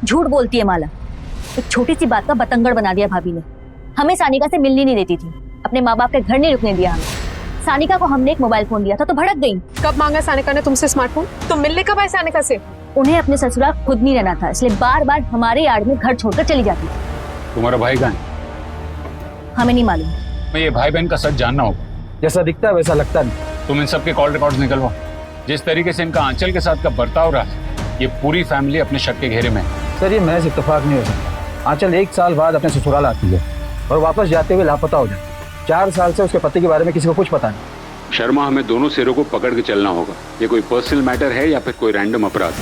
झूठ बोलती है माला। एक छोटी सी बात का बतंगड़ बना दिया भाभी ने। हमें सानिका से मिलनी नहीं देती थी, अपने माँ बाप के घर नहीं रुकने दिया हमें। सानिका को हमने एक मोबाइल फोन दिया था तो भड़क गई। कब मांगा सानिका ने तुमसे स्मार्टफोन? तुम मिलने कब आए सानिका से? उन्हें अपने ससुराल खुद नहीं रहना था, इसलिए बार बार हमारे यार्ड में घर छोड़कर चली जाती थी। तुम्हारा भाई कहाँ है? हमें नहीं मालूम। मैं ये भाई बहन का सच जानना होगा। जैसा दिखता है वैसा लगता नहीं। तुम इन सब के कॉल रिकॉर्ड्स निकलवाओ। जिस तरीके से इनका आंचल के साथ का बर्ताव रहा है, ये पूरी फैमिली अपने शक के घेरे में है। सर ये महज इत्तेफाक नहीं हो सकता। आंचल 1 साल बाद अपने ससुराल आती है और वापस जाते हुए लापता हो जाती। 4 साल से उसके पति के बारे में किसी को कुछ पता नहीं। शर्मा, हमें दोनों सिरों को पकड़ के चलना होगा। ये कोई पर्सनल मैटर है या फिर कोई रैंडम अपराध?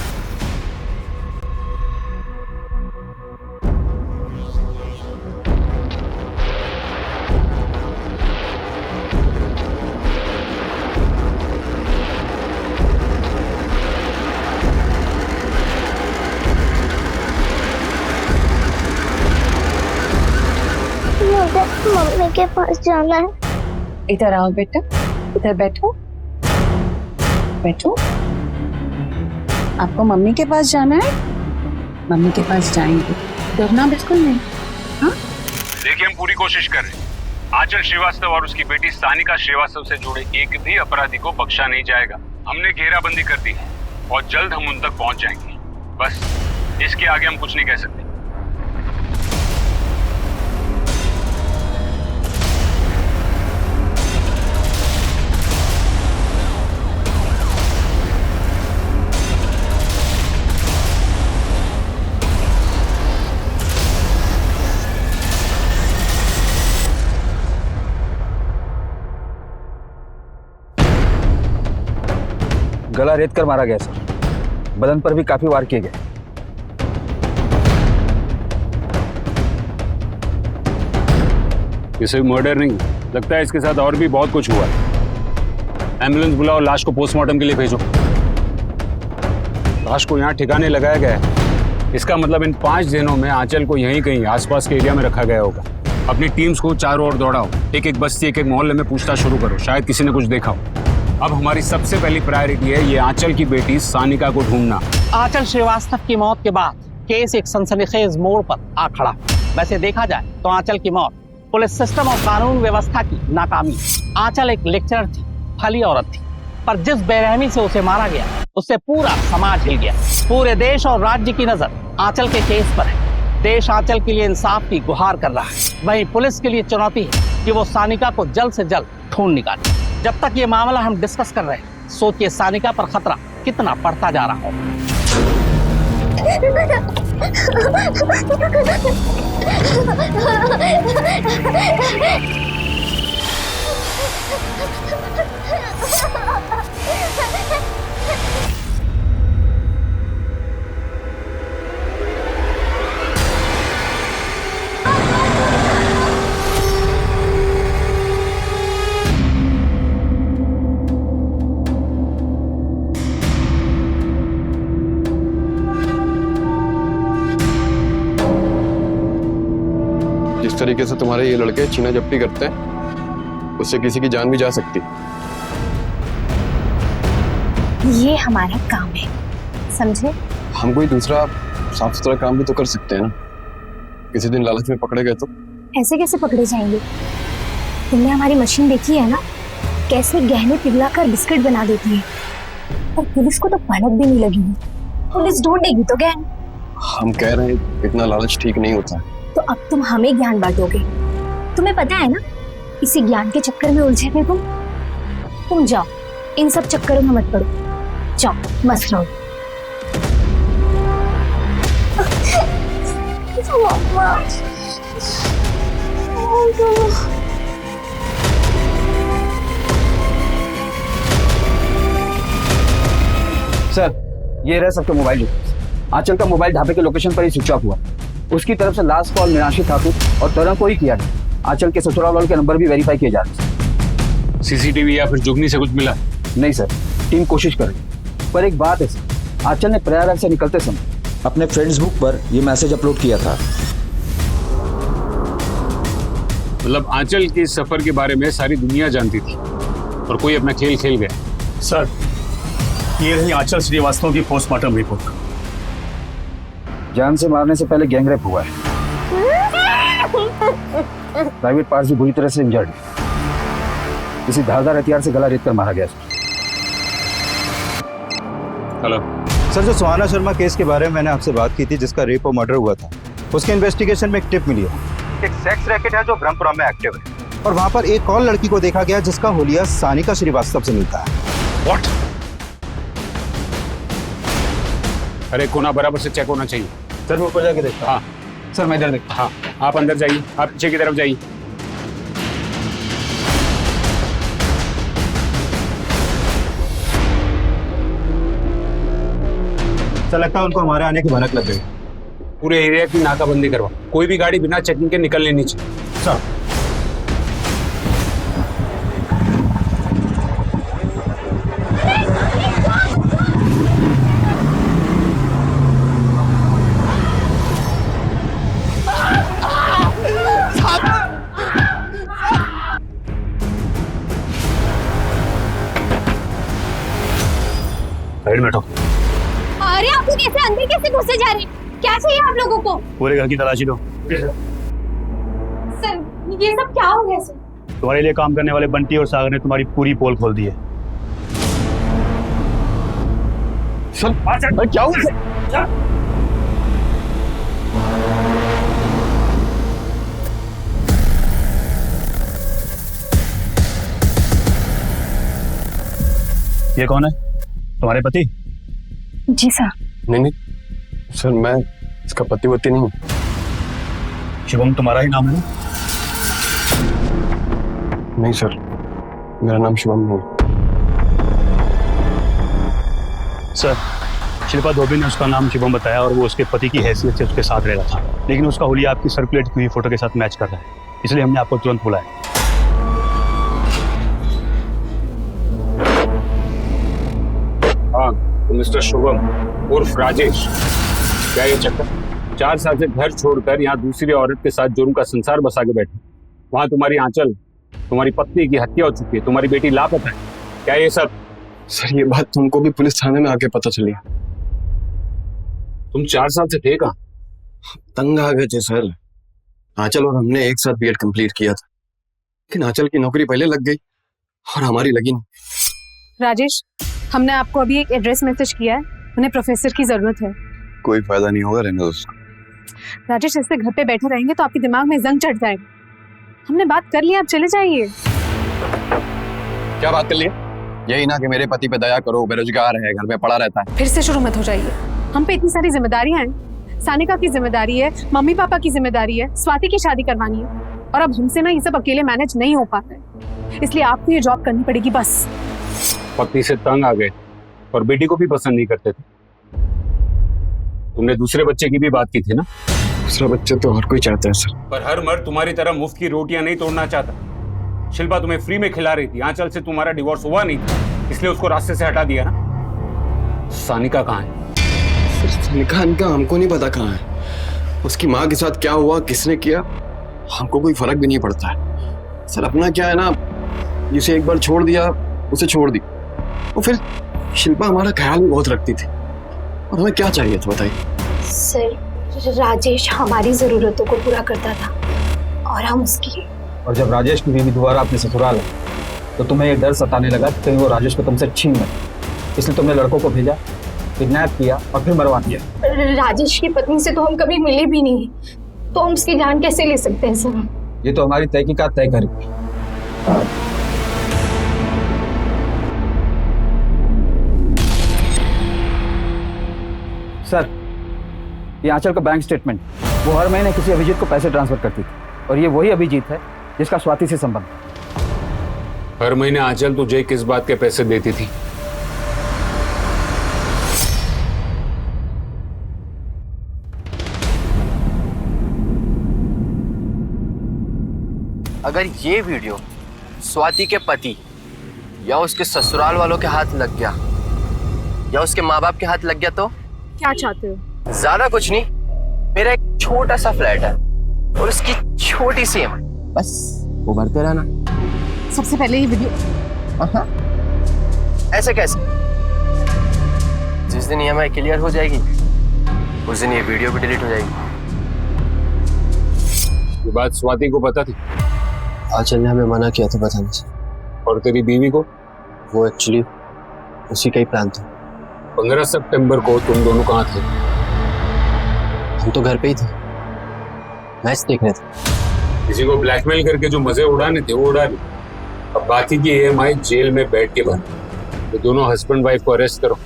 मुझे मम्मी के पास जाना है। इधर आओ बेटा, इधर बैठो बैठो। आपको मम्मी के पास जाना है? मम्मी के पास जाएंगे, डरना बिल्कुल नहीं। हाँ देखिए, हम पूरी कोशिश कर रहे हैं। आंचल श्रीवास्तव और उसकी बेटी सानिका श्रीवास्तव से जुड़े एक भी अपराधी को बख्शा नहीं जाएगा। हमने घेराबंदी कर दी है और जल्द हम उन तक पहुंच जाएंगे। बस इसके आगे हम कुछ नहीं कह सकते। गला रेत कर मारा गया सर, बदन पर भी काफी वार किए गए। ये सिर्फ मर्डर नहीं, लगता है इसके साथ और भी बहुत कुछ हुआ है। एम्बुलेंस बुलाओ, लाश को पोस्टमार्टम के लिए भेजो। लाश को यहाँ ठिकाने लगाया गया है, इसका मतलब इन 5 दिनों में आंचल को यहीं कहीं आसपास के एरिया में रखा गया होगा। अपनी टीम्स को चारों ओर दौड़ाओ, एक एक बस्ती, एक एक मोहल्ले में पूछताछ शुरू करो, शायद किसी ने कुछ देखा हो। अब हमारी सबसे पहली प्रायोरिटी है ये आंचल की बेटी सानिका को ढूंढना। आंचल श्रीवास्तव की मौत के बाद केस एक सनसनीखेज मोड़ पर आ खड़ा। वैसे देखा जाए तो आंचल की मौत पुलिस सिस्टम और कानून व्यवस्था की नाकामी। आंचल एक लेक्चरर थी, भली औरत थी, पर जिस बेरहमी से उसे मारा गया उससे पूरा समाज हिल गया। पूरे देश और राज्य की नजर आंचल के केस पर है। देश आंचल के लिए इंसाफ की गुहार कर रहा है। वहीं पुलिस के लिए चुनौती है कि वो सानिका को जल्द से जल्द ढूंढ निकाले। जब तक ये मामला हम डिस्कस कर रहे हैं, सोचिए सानिका पर खतरा कितना बढ़ता जा रहा हो। जिस तरीके से तुम्हारे ये लड़के छीना झपटी करते हैं, उससे किसी की जान भी जा सकती। ये हमारा काम है, समझे? हम कोई दूसरा साफ सुथरा काम भी तो कर सकते हैं ना। किसी दिन लालच में पकड़े गए तो ऐसे कैसे पकड़े जाएंगे? तुमने हमारी मशीन देखी है ना, कैसे गहने पिघला कर बिस्किट बना देती है, और पुलिस को तो पलक भी नहीं लगी है। पुलिस ढूंढेगी तो गहने। हम कह रहे हैं इतना लालच ठीक नहीं होता है। तो अब तुम हमें ज्ञान बांटोगे। तुम्हें पता है ना, इसी ज्ञान के चक्कर में उलझे थे तुम जाओ, इन सब चक्करों में मत पड़ो, जाओ मस्त रहो। सर, ये रहे सबके मोबाइल डिटेल्स। आंचल का मोबाइल ढाबे के लोकेशन पर ही स्विच ऑफ हुआ। उसकी तरफ से लास्ट कॉल मीनाक्षी ठाकुर और तरह को ही किया गया। आंचल के ससुराल वालों के नंबर भी वेरीफाई किए जा रहे हैं। सीसीटीवी या फिर जुगनी से कुछ मिला? नहीं सर, टीम कोशिश कर रही है। पर एक बात है सर, आंचल ने प्रयागराज से निकलते समय अपने फ्रेंड्स बुक पर यह मैसेज अपलोड किया था। मतलब आंचल के सफर के बारे में सारी दुनिया जानती थी और कोई अपना खेल खेल गया। सर, ये रही आंचल श्रीवास्तव की पोस्टमार्टम रिपोर्ट। जान से मारने से पहले गैंगरेप हुआ है। प्राइवेट पार्ट्स भी बुरी तरह से इंजर्ड है। किसी धारदार हथियार से गला रेत कर मारा गया। हेलो सर, जो सुहाना शर्मा केस के बारे में मैंने आपसे बात की थी, जिसका रेप और मर्डर हुआ था, उसके इन्वेस्टिगेशन में एक टिप मिली है। एक सेक्स रैकेट है जो ब्रह्मपुरा में एक्टिव है, और वहां पर एक और लड़की को देखा गया जिसका हुलिया सानिका श्रीवास्तव से मिलता है। व्हाट? अरे कोना बराबर से चेक होना चाहिए। सर, मैं ऊपर जाके देखता हूं। हाँ सर, मैं इधर देखता। हाँ, आप अंदर जाइए, आप पीछे की तरफ जाइए। सर, लगता है उनको हमारे आने की भनक लग गई। पूरे एरिया की नाकाबंदी करवा, कोई भी गाड़ी बिना चेकिंग के निकलने नहीं चाहिए। सर, साइड में हटो। अरे आप लोग कैसे अंदर कैसे घुसे जा रहे हैं? क्या चाहिए आप लोगों को? पूरे घर की तलाशी लो। सर ये सब क्या हो गया सर? तुम्हारे लिए काम करने वाले बंटी और सागर ने तुम्हारी पूरी पोल खोल दी है। सर क्या हुआ? ये कौन है? तुम्हारे पति? जी सर। नहीं सर, मैं इसका पति वती नहीं हूँ। शिवम तुम्हारा ही नाम है ना? नहीं सर, मेरा नाम शिवम नहीं है। सर, शिल्पा धोबी ने उसका नाम शिवम बताया और वो उसके पति की हैसियत से उसके साथ रह रहा था, लेकिन उसका हुलिया आपकी सर्कुलेट की हुई फोटो के साथ मैच कर रहा है, इसलिए हमने आपको तुरंत बुलाया। हाँ, तो मिस्टर शुभम उर्फ राजेश, क्या ये चक्कर? 4 साल से घर छोड़कर यहाँ दूसरी औरत के साथ जुर्म का संसार बसा के बैठे। वहाँ तुम्हारी आंचल, तुम्हारी पत्नी की हत्या हो चुकी है, तुम्हारी बेटी लापता है। क्या ये सब? सर ये बात तुमको भी पुलिस थाने में आके पता चली। तुम 4 साल से थे कहाँ? तंग आ गए थे सर। आंचल और हमने एक साथ बीएड कंप्लीट किया था, लेकिन आंचल की नौकरी पहले लग गई और हमारी लगी नहीं। राजेश, हमने आपको अभी एक एड्रेस मैसेज किया है, उन्हें प्रोफेसर की जरूरत है। कोई फायदा नहीं होगा, रहने दो उसको। राजेश, ऐसे घर पे बैठे रहेंगे तो आपके दिमाग में जंग चढ़ जाएगा। हमने बात कर ली, आप चले जाइए। क्या बात कर लिए? यही ना कि मेरे पति पे दया करो, बेरोजगार है, घर में पड़ा रहता है। फिर से शुरू मत हो जाइए। हम पे इतनी सारी जिम्मेदारियां हैं। सानिका की जिम्मेदारी है, मम्मी पापा की जिम्मेदारी है, स्वाति की शादी करवानी है, और अब हमसे ना ये सब अकेले मैनेज नहीं हो पाता है, इसलिए आपको ये जॉब करनी पड़ेगी बस। पत्नी से तंग आ गए और बेटी को भी पसंद नहीं करते थे। तुमने दूसरे बच्चे की भी बात की थी ना? दूसरा बच्चा तो हर कोई चाहता है सर, पर हर मर्द तुम्हारी तरह मुफ्त की रोटियां नहीं तोड़ना चाहता। शिल्पा तुम्हें फ्री में खिला रही थी, आंचल से तुम्हारा डिवोर्स हुआ नहीं था, इसलिए उसको रास्ते से हटा दिया ना। सानिका कहाँ है? सानिका हमको नहीं पता कहाँ है। उसकी माँ के साथ क्या हुआ, किसने किया, हमको कोई फर्क भी नहीं पड़ता है सर। अपना क्या है ना, जिसे एक बार छोड़ दिया उसे छोड़ दी। और फिर शिल्पा हमारा ख्याल भी बहुत रखती थी, और हमें क्या चाहिए था बताइए? सर राजेश हमारी जरूरतों को पूरा करता था और हम उसकी। और जब राजेश की बीवी दोबारा अपने ससुराल आई तो तुम्हें ये डर सताने लगा कि कहीं वो राजेश को तुमसे छीन ले, इसलिए तुमने लड़कों को भेजा, किडनैप किया और फिर मरवा दिया। राजेश की पत्नी से तो हम कभी मिले भी नहीं, तो हम उसकी जान कैसे ले सकते हैं सर? ये तो हमारी तहकीकात तय करेगी। सर, ये आंचल का बैंक स्टेटमेंट, वो हर महीने किसी अभिजीत को पैसे ट्रांसफर करती थी, और ये वही अभिजीत है जिसका स्वाति से संबंध। हर महीने आंचल तुझे किस बात के पैसे देती थी? अगर ये वीडियो स्वाति के पति या उसके ससुराल वालों के हाथ लग गया या उसके माँ बाप के हाथ लग गया तो क्या चाहते हो? ज्यादा कुछ नहीं, मेरा एक छोटा सा फ्लैट है और उसकी छोटी सी EMI, बस वो भरते रहना। सबसे पहले ये वीडियो। ऐसे कैसे? जिस दिन EMI क्लियर हो जाएगी उस दिन ये वीडियो भी डिलीट हो जाएगी। ये बात स्वाति को पता थी? आंचल ने हमें मना किया था बताने से। और तेरी बीवी को? वो एक्चुअली उसी का ही प्लान था। 15 सितंबर को तुम दोनों कहाँ थे? हम तो घर पे ही थे, मैच देखने थे। किसी को ब्लैकमेल करके जो मजे उड़ाने थे वो उड़ा लिए। अब बाकी की EMI जेल में बैठ के भर। तो दोनों हस्बैंड वाइफ को अरेस्ट करो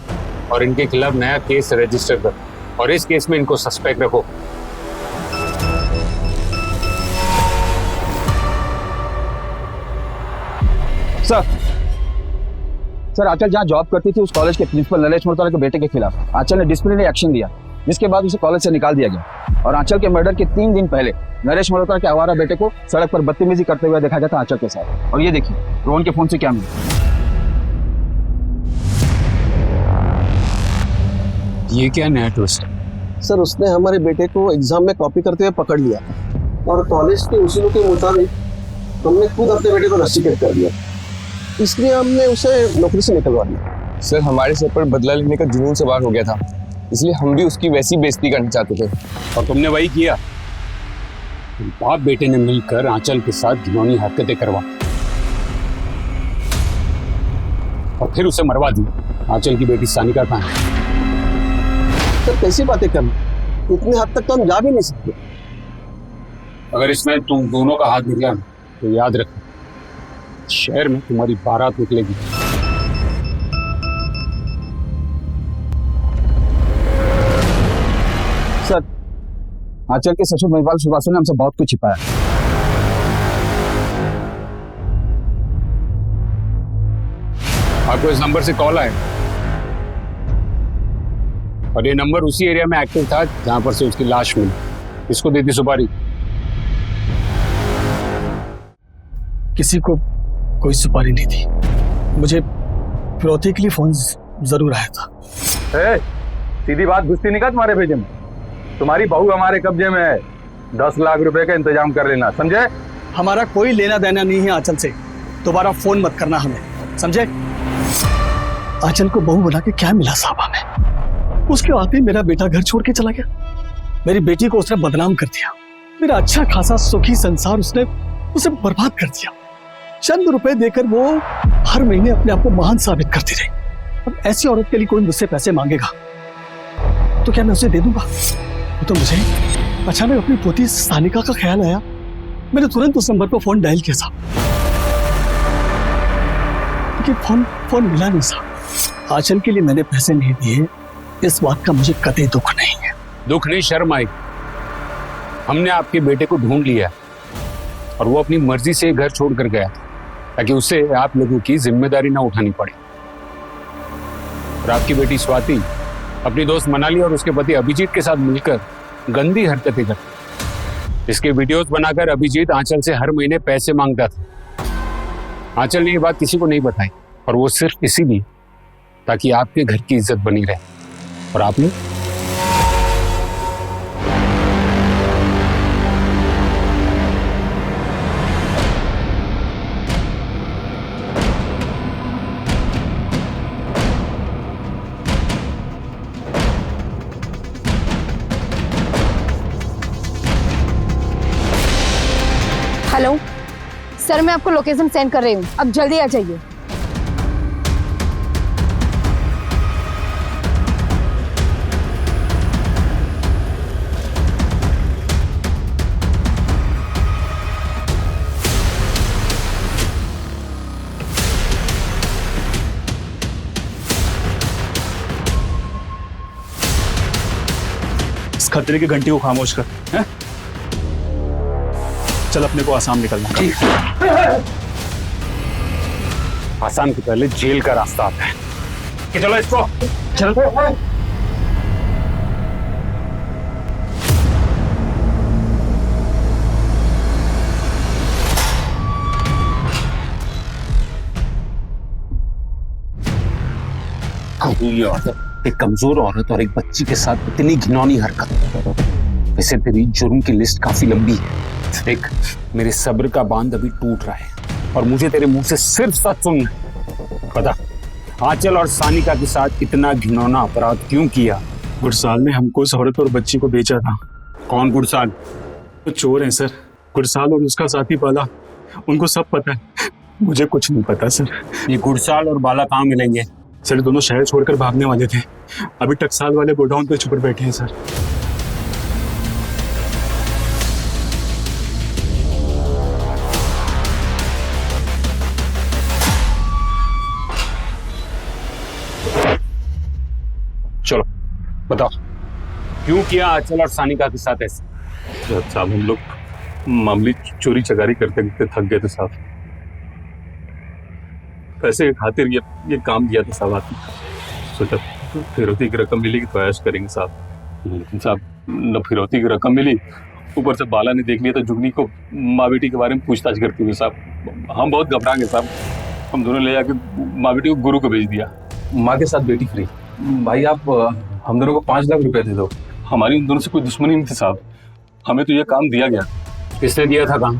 और इनके खिलाफ नया केस रजिस्टर करो, और इस केस में इनको सस्पेक्ट रखो। सर आंचल जहाँ जॉब करती थी उस कॉलेज के प्रिंसिपल नरेश मोहतरा के बेटे के खिलाफ आंचल ने डिसिप्लिनरी एक्शन लिया, जिसके बाद उसे कॉलेज से निकाल दिया गया। और आंचल के मर्डर के 3 दिन पहले नरेश मोहतरा के आवारा बेटे को सड़क पर बदतमीजी करते हुए देखा गया था आंचल के साथ। और ये देखिए रोहन के फोन से क्या मिला। ये क्या नया ट्विस्ट है? सर उसने हमारे बेटे को एग्जाम में कॉपी करते हुए पकड़ लिया और कॉलेज के उसूलों के मुताबिक हमने खुद अपने बेटे को रस्सीकैद कर दिया, इसलिए हमने उसे नौकरी से निकलवा दिया। सर हमारे सर पर बदला लेने का जुनून सवार हो गया था, इसलिए हम भी उसकी वैसी बेइज्जती करना चाहते थे। और तुमने वही किया। बाप बेटे ने मिलकर आंचल के साथ घिनौनी हरकतें करवा और फिर उसे मरवा दी। आंचल की बेटी सानिका कहाँ है? सर कैसी बातें कर, इतने हद तक तो हम जा भी नहीं सकते। अगर इसमें तुम दोनों का हाथ निकला ना, तो याद रखो शहर में तुम्हारी बारात निकलेगी। सर आंचल के ससुर महिपाल श्रीवास्तव ने हमसे बहुत कुछ छिपाया। आपको इस नंबर से कॉल आया और ये नंबर उसी एरिया में एक्टिव था जहां पर से उसकी लाश मिली। इसको दे दी सुपारी। किसी को कोई सुपारी नहीं थी, मुझे फिरौती के लिए फोन जरूर आया था। सीधी बात घुसती नहीं का तुम्हारे भेजे में। तुम्हारी बहू हमारे कब्जे में है, 10 लाख रुपए का इंतजाम कर लेना, समझे? हमारा कोई लेना देना नहीं है आंचल से, दोबारा फोन मत करना हमें, समझे? आंचल को बहू बना के क्या मिला साहब हमें? उसके आते ही मेरा बेटा घर छोड़ के चला गया, मेरी बेटी को उसने बदनाम कर दिया, मेरा अच्छा खासा सुखी संसार उसने उसे बर्बाद कर दिया। चंद रुपए देकर वो हर महीने अपने आप को महान साबित करती रही। अब ऐसी औरत के लिए कोई मुझसे पैसे मांगेगा तो क्या मैं उसे दे दूंगा? तो मुझे अचानक अपनी पोती सानिका का ख्याल आया, मैंने तुरंत उस नंबर पर फोन डायल किया साहब, लेकिन फोन मिला नहीं साहब। आंचल के लिए मैंने पैसे नहीं दिए, इस बात का मुझे कतई दुख नहीं है। दुख नहीं, शर्म आई। हमने आपके बेटे को ढूंढ लिया और वो अपनी मर्जी से घर छोड़कर गया ताकि उसे आप लोगों की जिम्मेदारी ना उठानी पड़े। और आपकी बेटी स्वाति अपनी दोस्त मनाली और उसके पति अभिजीत के साथ मिलकर गंदी हरकतें करती। इसके वीडियोस बनाकर अभिजीत आंचल से हर महीने पैसे मांगता था। आंचल ने ये बात किसी को नहीं बताई और वो सिर्फ इसीलिए ताकि आपके घर की इज्जत बनी रहे। और आपने हेलो सर, मैं आपको लोकेशन सेंड कर रही हूँ, अब जल्दी आ जाइए। इस खतरे की घंटी को खामोश कर, हैं? चल अपने को आसाम निकलना। आसाम के पहले जेल का रास्ता आता है कि चलो इसको चलो। ये औरत, एक कमजोर औरत और एक बच्ची के साथ इतनी घिनौनी हरकत। वैसे तेरी जुर्म की लिस्ट काफी लंबी है। देख, मेरे सब्र का बांध अभी टूट रहा है और मुझे तेरे मुंह से सिर्फ सच सुनना है। बता, आंचल और सानिका के साथ इतना घिनौना अपराध क्यों किया? गुरसाल ने हमको उस औरत और बच्ची को बेचा था। कौन गुरसाल? तो चोर हैं सर, गुरसाल और उसका साथी बाला, उनको सब पता है, मुझे कुछ नहीं पता सर। ये गुरसाल और बाला कहाँ मिलेंगे? सर दोनों शहर छोड़कर भागने वाले थे, अभी टकसाल वाले गोडाउन पे छुप बैठे हैं सर। चलो बताओ, क्यों किया आंचल और सानिका के साथ ऐसे? साहब हम लोग मामूली चोरी चकारी करते करते थक गए थे साहब, पैसे की खातिर ये काम किया था साहब। आपने सोचा फिरौती की रकम मिलेगी तो ऐश करेंगे साहब, लेकिन साहब न फिरौती की रकम मिली, ऊपर से बाला ने देख लिया तो जुगनी को माँ बेटी के बारे में पूछताछ करते हुए साहब हम बहुत घबरा गए साहब। हम दोनों ले जाके माँ बेटी को गुरु को भेज दिया। माँ के साथ बेटी फ्री। भाई आप हम दोनों को 5 लाख रुपए दे दो। हमारी उन दोनों से कोई दुश्मनी नहीं थी साहब, हमें तो ये काम दिया गया। किसने दिया था काम?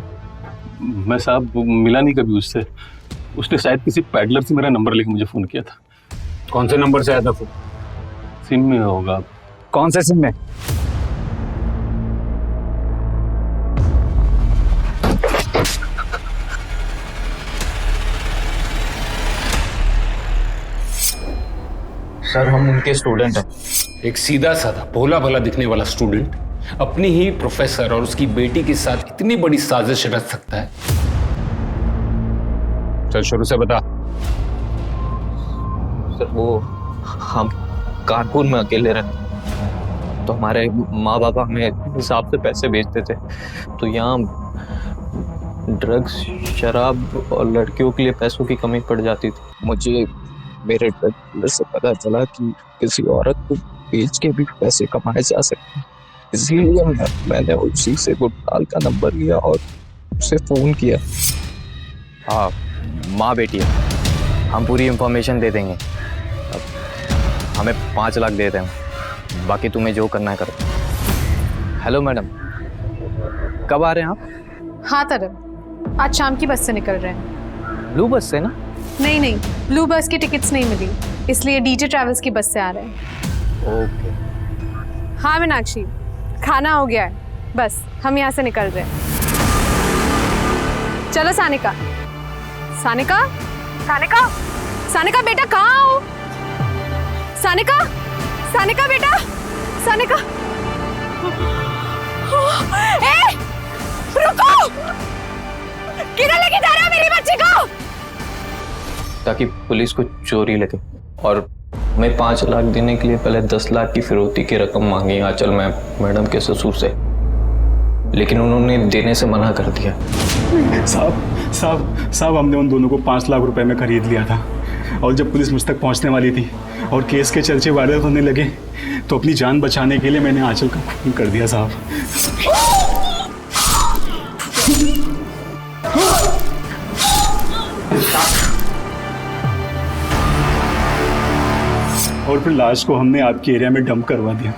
मैं साहब मिला नहीं कभी उससे, उसने शायद किसी पैडलर से मेरा नंबर लेके मुझे फोन किया था। कौन से नंबर से आया था फोन? सिम में होगा। कौन से सिम में? सर हम उनके स्टूडेंट हैं। एक सीधा साधा भोला भला दिखने वाला स्टूडेंट अपनी ही प्रोफेसर और उसकी बेटी के साथ इतनी बड़ी साजिश रच सकता है? चल शुरू से बता। सर वो हम कानपुर में अकेले रहते, तो हमारे माँ बाप हमें हिसाब से पैसे भेजते थे, तो यहाँ ड्रग्स, शराब और लड़कियों के लिए पैसों की कमी पड़ जाती थी। मुझे मेरे ड्रग डीलर से पता चला कि किसी औरत को बेच के भी पैसे कमाए जा सकते हैं, इसीलिए मैंने उसी से गुटकाल का नंबर लिया और उसे फ़ोन किया। हाँ, माँ बेटी है, हम पूरी इंफॉर्मेशन दे देंगे। हमें 5 लाख दे दें, बाकी तुम्हें जो करना है करो। हेलो मैडम, कब आ रहे हैं आप? हाँ तरन, आज शाम की बस से निकल रहे हैं। ब्लू बस से ना? नहीं, ब्लू बस की टिकट्स नहीं मिली, इसलिए डीजे ट्रैवल्स की बस से आ रहे हैं। ओके। हाँ मीनाक्षी, खाना हो गया है, बस हम यहाँ से निकल रहे हैं। चलो सानिका। सानिका, सानिका, सानिका बेटा कहाँ हो? सानिका, सानिका बेटा, सानिका। ए, रुको! किधर लेके जा रहे हो मेरी बच्ची को? ताकि पुलिस को चोरी लगे, और मैं 5 लाख देने के लिए पहले 10 लाख की फिरौती की रकम मांगी आंचल मैडम के ससुर से, लेकिन उन्होंने देने से मना कर दिया। साहब हमने उन दोनों को 5 लाख रुपए में खरीद लिया था, और जब पुलिस मुझ तक पहुंचने वाली थी और केस के चर्चे वायरल होने लगे, तो अपनी जान बचाने के लिए मैंने आंचल का खून कर दिया साहब। और फिर लाश को हमने आपके एरिया में डंप करवा दिया,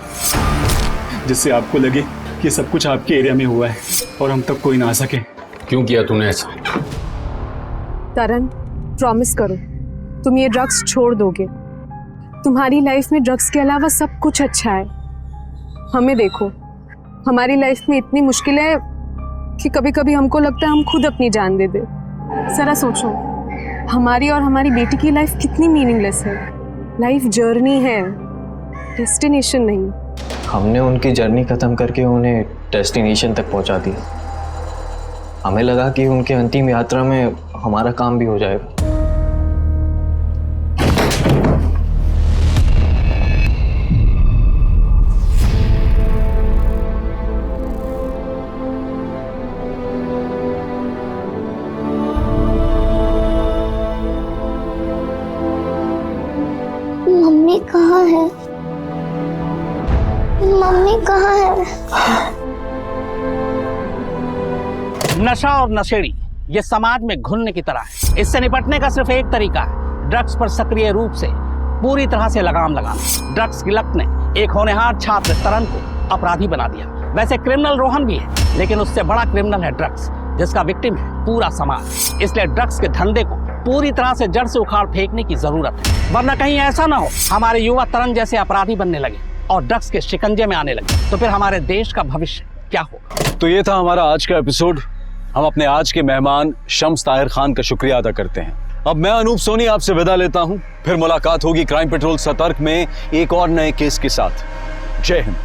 जिससे आपको लगे कि सब कुछ आपके एरिया में हुआ है और हम तक कोई ना आ सके। क्यों किया तूने ऐसा? तरन, प्रॉमिस करो तुम ये ड्रग्स छोड़ दोगे। तुम्हारी लाइफ में ड्रग्स के अलावा सब कुछ अच्छा है। हमें देखो, हमारी लाइफ में इतनी मुश्किलें है कि कभी कभी हमको लगता है हम खुद अपनी जान दे दे। जरा सोचो, हमारी और हमारी बेटी की लाइफ कितनी मीनिंगलेस है। लाइफ जर्नी है, डेस्टिनेशन नहीं। हमने उनकी जर्नी खत्म करके उन्हें डेस्टिनेशन तक पहुंचा दिया। हमें लगा कि उनके अंतिम यात्रा में हमारा काम भी हो जाएगा। मम्मी कहाँ है? मम्मी कहाँ है? नशा और नशेड़ी ये समाज में घुलने की तरह है। इससे निपटने का सिर्फ एक तरीका है, ड्रग्स पर सक्रिय रूप से पूरी तरह से लगाम लगाना। ड्रग्स की लत ने एक होनहार छात्र तरन को अपराधी बना दिया। वैसे क्रिमिनल रोहन भी है, लेकिन उससे बड़ा क्रिमिनल है ड्रग्स, जिसका विक्टिम है पूरा समाज। इसलिए ड्रग्स के धंधे को पूरी तरह से जड़ से उखाड़ फेंकने की जरूरत है, वरना कहीं ऐसा ना हो हमारे युवा तरन जैसे अपराधी बनने लगे और ड्रग्स के शिकंजे में आने लगे, तो फिर हमारे देश का भविष्य क्या होगा। तो ये था हमारा आज का एपिसोड। हम अपने आज के मेहमान शम्स ताहिर खान का शुक्रिया अदा करते हैं। अब मैं अनूप सोनी आपसे विदा लेता हूं। फिर मुलाकात होगी क्राइम पेट्रोल सतर्क में एक और नए केस के साथ। जय हिंद।